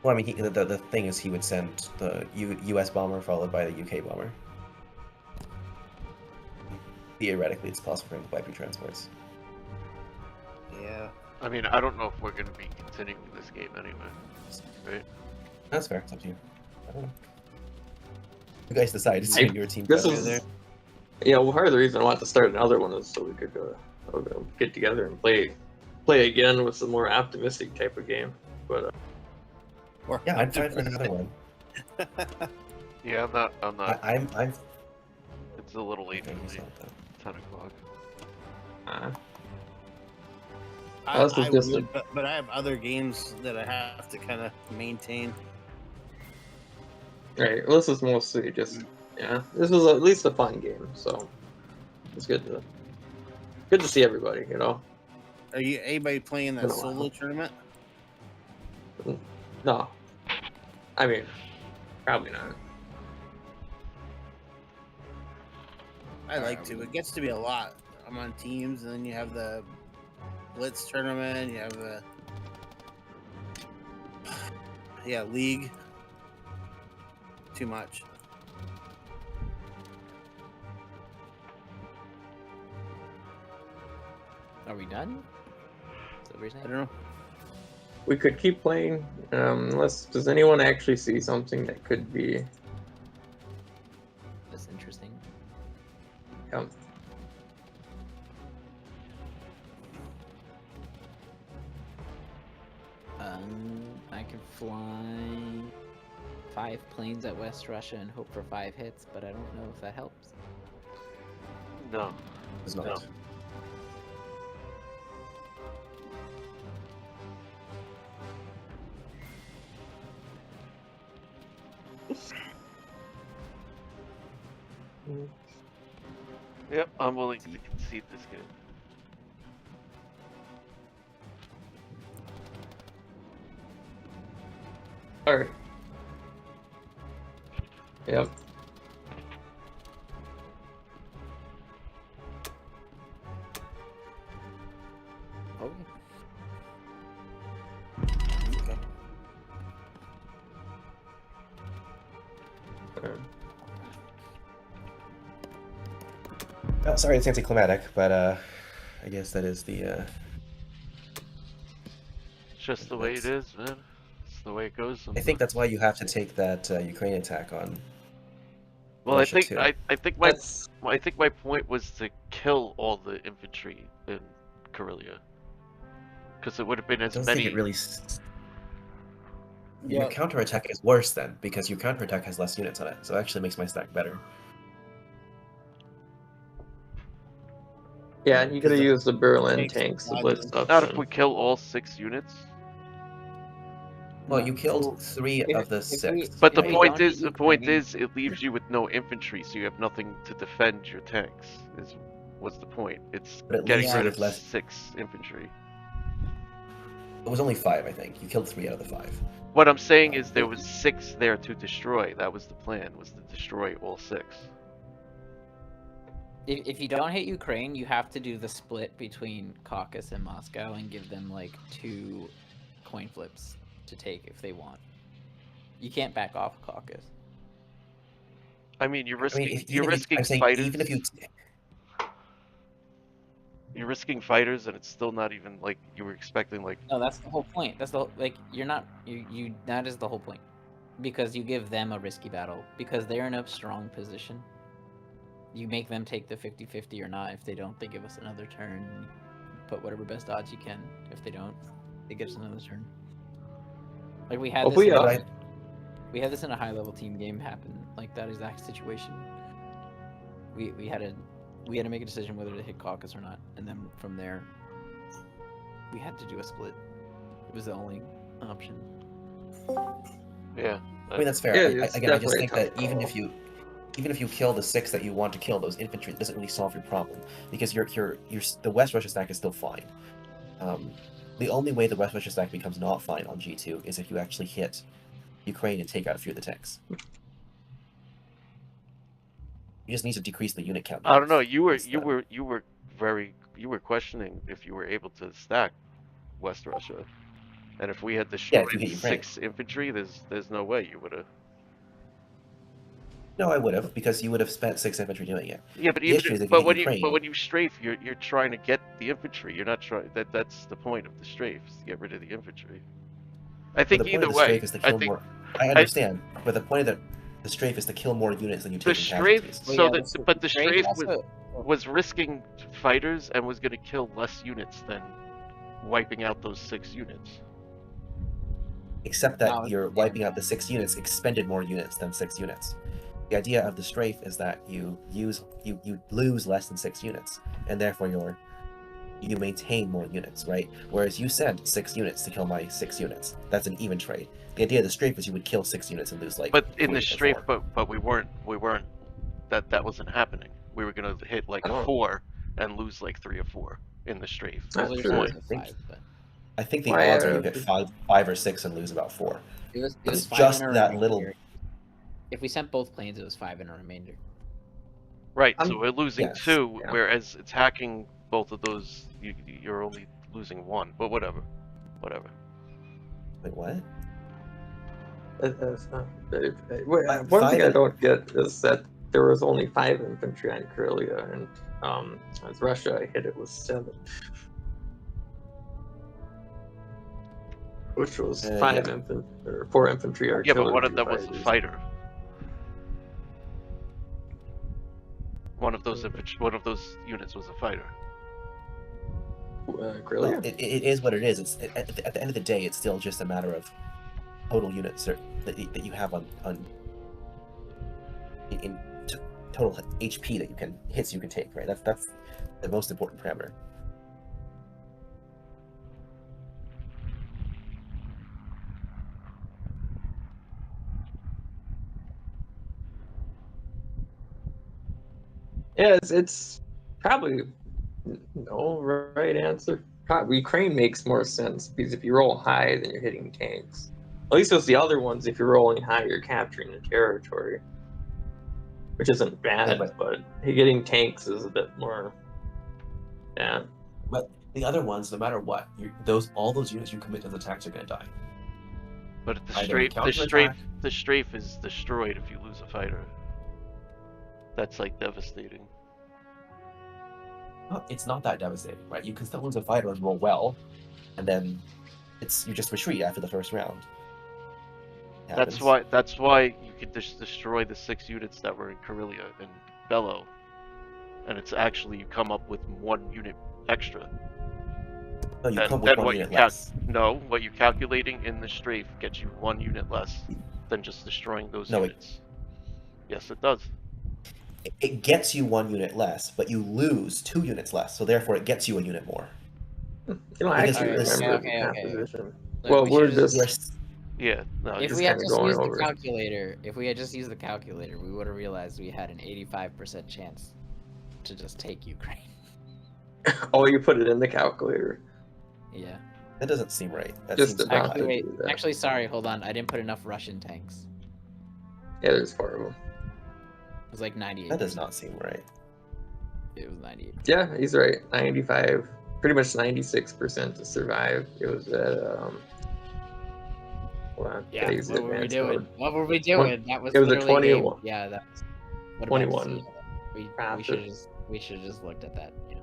Well, I mean, the thing is, he would send the U.S. bomber followed by the U.K. bomber. Theoretically, it's possible for him to buy 2 transports. Yeah. I mean, I don't know if we're going to be continuing this game anyway, right? That's fair. It's up to you. I don't know. You guys decide. It's I- your team. This cut. is Yeah, well, part of the reason I want to start another one is so we could get together and play again with some more optimistic type of game. But Yeah, I'm fine for another one. Yeah, I'm not. I'm It's a little late okay, for he's me. not though. 10 o'clock. This is I just would, but I have other games that I have to kind of maintain. right. Well, this is mostly just This was at least a fun game, so it's good to see everybody. You know. Are you anybody playing that Been a while. solo tournament? No, I mean, probably not. I like to. It gets to be a lot. I'm on teams, and then you have the Blitz tournament. You have the league. Too much. Are we done? Is that what you're saying? I don't know. We could keep playing. Does anyone actually see something that could be? That's interesting. I can fly 5 planes at West Russia and hope for 5 hits, but I don't know if that helps. No. It's not. No. Yep, I'm willing to concede this game. All right. Yep. Okay. Oh, sorry, it's anticlimactic, but I guess that is the. It's just the way it is, man. It's the way it goes. I Sometimes. think that's why you have to take that Ukraine attack on. Well, Russia too. I think my point was to kill all the infantry in Karelia, because it would have been I as don't many. think it really. Your counterattack is worse then, because your counterattack has less units on it, so it actually makes my stack better. Yeah, and you could have used the Berlin Takes tanks to a lot blitz of- stuff. Not if we kill all 6 units. Well, you killed 3 of the 6. But the If we point don't is, hit Ukraine- it leaves you with no infantry, so you have nothing to defend your tanks. What's the point? It's But at getting least rid you of have less- 6 infantry. It was only 5, I think. You killed 3 out of the 5. What I'm saying is there was 6 there to destroy. That was the plan, was to destroy all 6. If you don't hit Ukraine, you have to do the split between Caucasus and Moscow and give them like 2 coin flips to take if they want. You can't back off Caucasus. I mean, you're I risking mean, you're risking I'm saying fighters. even if you. You're risking fighters, and it's still not even like you were expecting. Like, No, that's the whole point. That's the whole, like you're not you that is the whole point. Because you give them a risky battle because they're in a strong position. You make them take the 50-50 or not. If they don't, they give us another turn. Put whatever best odds you can. If they don't, they give us another turn. Like we had this. We had this in a high-level team game happen, like that exact situation. We had to make a decision whether to hit Caucasus or not, and then from there, we had to do a split. It was the only option. yeah. I mean, that's fair. Yeah, it's Again, I just definitely a think tough that call. even if you kill the 6 that you want to kill, those infantry, it doesn't really solve your problem because the West Russia stack is still fine. The only way the West Russia stack becomes not fine on G2 is if you actually hit Ukraine and take out a few of the tanks. You just need to decrease the unit count. I don't know. You were questioning if you were able to stack West Russia, and if we had destroyed if you hit Ukraine. 6 infantry, there's no way you would have. No, I would have, because you would have spent 6 infantry doing it. Yeah, but The issue is if you but hit when Ukraine- when you strafe, you're trying to get the infantry. You're not trying. That's the point of the strafe, is to get rid of the infantry. I But think the point either of the way. strafe is to I kill think more. I understand, but the point of The strafe is to kill more units than you The take in strafe, casualties. Well, yeah, but the Strafe strafe was risking fighters and was going to kill less units than wiping out those 6 units. Except that No, you're yeah. wiping out the 6 units, expended more units than 6 units. The idea of the strafe is that you lose less than 6 units, and therefore you maintain more units, right? Whereas you send 6 units to kill my 6 units. That's an even trade. The idea of the strafe is you would kill 6 units and lose like. But in 3 the or strafe, 4. but we weren't. That wasn't happening. We were going to hit like Oh. 4 and lose like 3 or 4 in the strafe. That's Well, true. there's I also think- 5, but I think the Why, odds are you hit 5 or 6 and lose about 4. it was It's 5 just in a that remainder. little. If we sent both planes, it was 5 in a remainder. Right. I'm- So we're losing yes, 2, yeah. whereas it's hacking both of those. You're only losing 1. But whatever. Wait, what? That's not very bad. One 5 thing I and- don't get is that there was only 5 infantry on Karelia, and as Russia, I hit it with 7. Which was 5 yeah. infantry or 4 infantry Yeah, artillery. but one of them was a fighters. fighter. One of those units was a fighter. Karelia? Well, it is what it is. It's at the end of the day, it's still just a matter of total units that you have in total HP that you can hits you can take, right? That's the most important parameter. Yeah, it's probably no right answer. Probably Ukraine makes more sense because if you roll high, then you're hitting tanks. At least with the other ones, if you're rolling high, you're capturing the territory, which isn't bad. Yeah, but getting tanks is a bit more. Yeah. But the other ones, no matter what, all those units you commit to the attacks are going to die. But the Either strafe, counterattack- the strafe is destroyed if you lose a fighter. That's like devastating. Well, it's not that devastating, right? You can still lose a fighter and roll well, and then you just retreat after the first round. That's Happens. why you could just destroy the 6 units that were in Karelia and Bello, and it's actually you come up with 1 unit extra. No, you Then- come then with 1 what you unit cal- less. No, what you're calculating in the strafe gets you 1 unit less than just destroying those No, units. Yes, it does. It gets you 1 unit less, but you lose 2 units less, so therefore it gets you a unit more. You don't Because actually this- remember okay, the okay. composition. Look, Well, we we're should just Yeah, no, If just we had kinda just going used over the it. calculator, we would have realized we had an 85% chance to just take Ukraine. oh, you put it in the calculator. Yeah. That doesn't seem right. That Just seems about odd. to Actually, wait. do that. Actually, sorry. Hold on. I didn't put enough Russian tanks. Yeah, there's 4 of them. It was like 98. That does not seem right. It was 98. Yeah, he's right. 95, pretty much 96% to survive. It was at hold on, Yeah. gotta use the What were we advanced doing? mode. What were we doing? That was it was a literally 21. Yeah, that was. What 21 we profit. should have just looked at that. You know.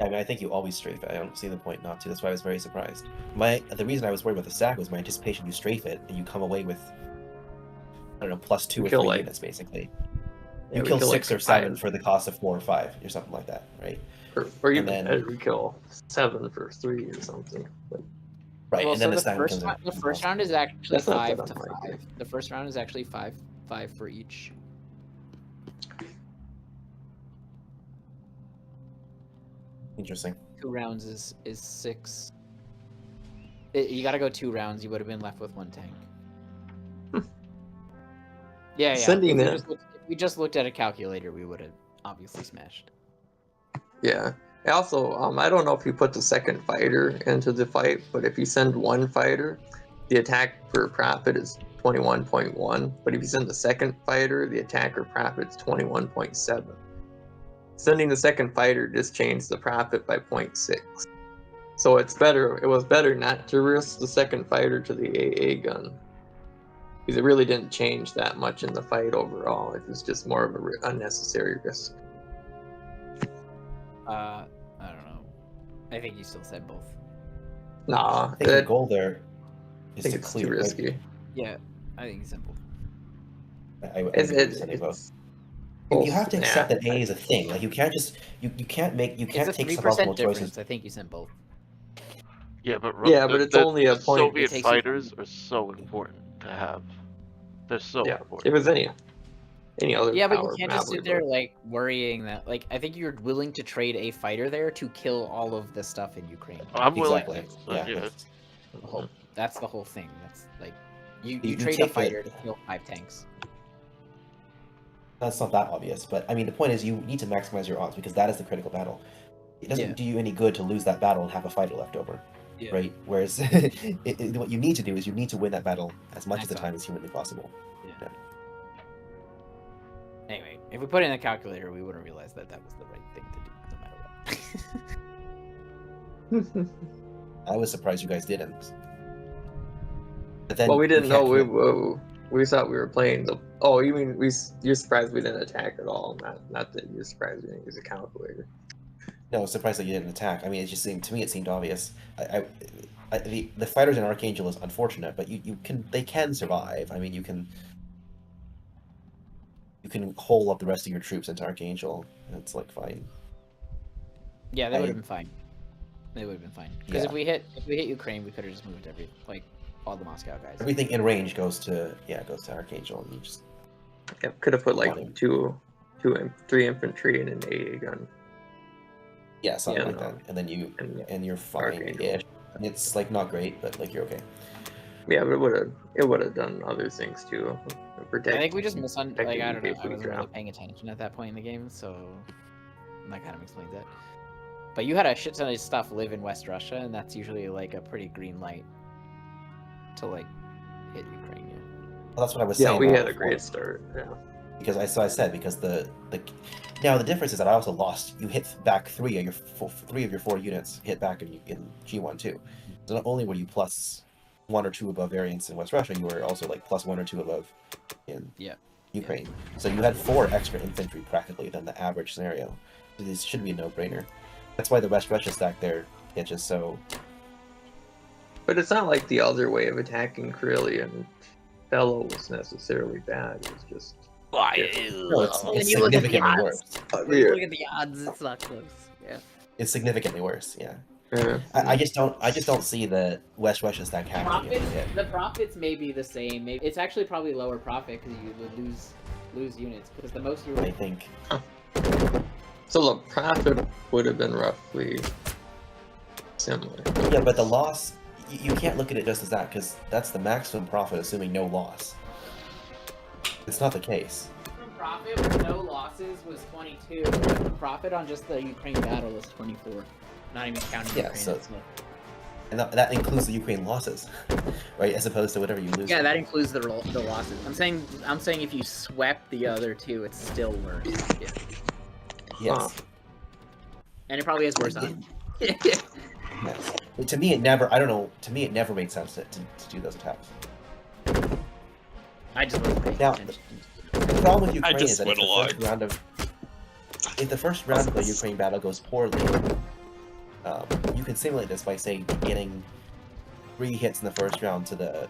I mean, I think you always strafe it. I don't see the point not to. That's why I was very surprised. The reason I was worried about the stack was my anticipation you strafe it and you come away with, I don't know, plus 2 or Kill, 3 like- units basically. Yeah, You we kill kill, 6 like, or 7 5. for the cost of 4 or 5 or something like that, right? Or even then- better, we kill 7 for 3 or something. Like, Right, Well, and then so the the stack first becomes round, the first round is actually That's not 5 that to unlikely. 5. The first round is actually 5 for each. Interesting. 2 rounds is 6. You got to go 2 rounds. You would have been left with 1 tank. Yeah. Sending it. If we just looked at a calculator, we would have obviously smashed. yeah. Also, I don't know if you put the second fighter into the fight, but if you send 1 fighter, the attack per profit is 21.1. But if you send the second fighter, the attacker profit is 21.7. Sending the second fighter just changed the profit by 0.6. So it's better. It was better not to risk the second fighter to the AA gun, because it really didn't change that much in the fight overall. It was just more of an unnecessary risk. I don't know. I think you still said both. Nah, I think the I goal there is think to it's clear. too right? risky. Yeah, I think it's simple. I would It's, agree it's, with sending both. it's You have to both- accept yeah, that A is a thing. Like you can't just you can't It's a take 3% suboptimal difference. choices. I think you sent both. Yeah, but Yeah, but it's only a the point. Soviet It takes you fighters are so important to have. They're so Yeah, important. if it's any other Yeah, but you power, can't just probably, sit there but- like worrying that. Like, I think you're willing to trade a fighter there to kill all of the stuff in Ukraine. I'm willing. Exactly. To, Yeah. yeah. The whole, that's the whole thing. That's like, you You trade a take the- fighter to kill 5 tanks. That's not that obvious, but I mean the point is you need to maximize your odds because that is the critical battle. It doesn't Yeah. do you any good to lose that battle and have a fighter left over, Yeah. right? Whereas what you need to do is you need to win that battle as much of the time as humanly possible. Yeah. Anyway, if we put it in the calculator, we wouldn't realize that that was the right thing to do, no matter what. I was surprised you guys didn't. But then Well, we didn't know. can't We thought we were playing the. Oh, you mean you're surprised we didn't attack at all? Not that you're surprised we didn't use a calculator. No, I was surprised that you didn't attack. I mean, it just seemed to me it seemed obvious. The fighters in Archangel is unfortunate, but they can survive. I mean, you can hole up the rest of your troops into Archangel, and it's like fine. Yeah, they would have been fine. They would have been fine. Because Yeah. if we hit Ukraine, we could have just moved all the Moscow guys. Everything in range goes to Archangel, and you just Yeah, could have put like Funny. 3 infantry and an AA gun. something Yeah, like no. that, and then And and you're fine. Archangel. Yeah, and it's like not great, but like you're okay. Yeah, but it would have done other things too. I think we just I don't know. I UK wasn't really ground. paying attention at that point in the game, so that kind of explains it. But you had a shit ton of stuff live in West Russia, and that's usually like a pretty green light to like hit Ukraine. Yeah. Well, that's what I was Yeah, saying. we about had a before. great start. Yeah. Because I said because the now the difference is that I also lost. You hit back 3 of your 4 units hit back in G1 too. So not only were you plus 1 or 2 above variance in West Russia, you were also like plus 1 or 2 above in Ukraine. So you had 4 extra infantry practically than the average scenario. So this should be a no-brainer. That's why the West Russia stack there gets just so. But it's not like the other way of attacking Karelia and Bello was necessarily bad. It was just. No, it's significantly worse. Look at the odds; it's not close. Yeah. It's significantly worse. Yeah. Yeah. I just don't see the West Russia stack happening. The profits may be the same. Maybe it's actually probably lower profit because you would lose units because the most you I think. So the profit would have been roughly similar. Yeah, but the loss, you can't look at it just as that, because that's the maximum profit, assuming no loss. It's not the case. profit with no losses was 22. The profit on just the Ukraine battle was 24. Not even counting Yeah, Ukraine so- itself. And that includes the Ukraine losses, right? As opposed to whatever you lose. Yeah, that includes the losses. I'm saying if you swept the other two, it's still worse. Yeah. Yes. And it probably has worse on. Yes. But to me, it never. I don't know. To me, it never made sense to do those attacks. I just wasn't paying Now, attention. The problem with Ukraine just is that went if the first round of the Ukraine battle goes poorly, you can simulate this by say getting 3 hits in the first round to the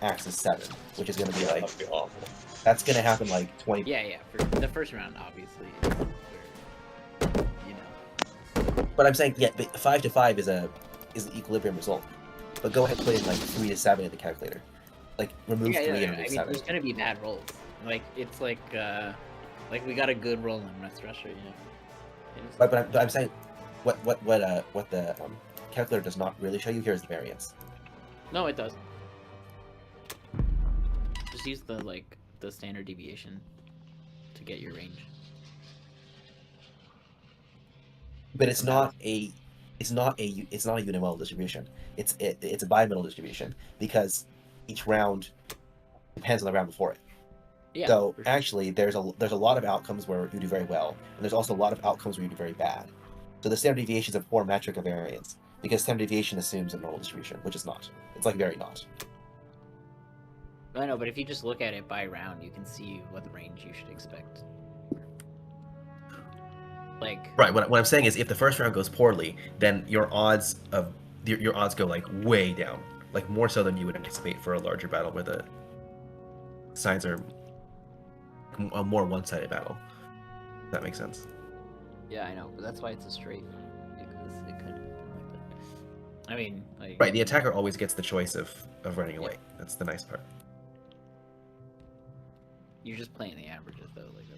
Axis 7, which is going to be like That'd be awful. that's going to happen like 20. Yeah. For the first round, obviously, is where, you know. But I'm saying but 5 to 5 is an equilibrium result. But go ahead and put in like 3 to 7 in the calculator. Like remove 3 and remove I mean, 7. there's gonna be bad rolls. Like it's like we got a good roll in West Russia, you know. But I'm saying what the calculator does not really show you here is the variance. No, it does. Just use the standard deviation to get your range. But it's not a unimodal distribution. It's a bimodal distribution because each round depends on the round before it. Yeah. So for sure. actually, there's a lot of outcomes where you do very well, and there's also a lot of outcomes where you do very bad. So the standard deviation is a poor metric of variance because standard deviation assumes a normal distribution, which is not. It's like very not. I know, but if you just look at it by round, you can see what the range you should expect. Like Right. What I'm saying is, if the first round goes poorly, then your odds go like way down, like more so than you would anticipate for a larger battle where the signs are a more one-sided battle. If that makes sense. Yeah, I know, but that's why it's a straight. Because it could. I mean, like. Right, the attacker always gets the choice of running away. That's the nice part. You're just playing the averages.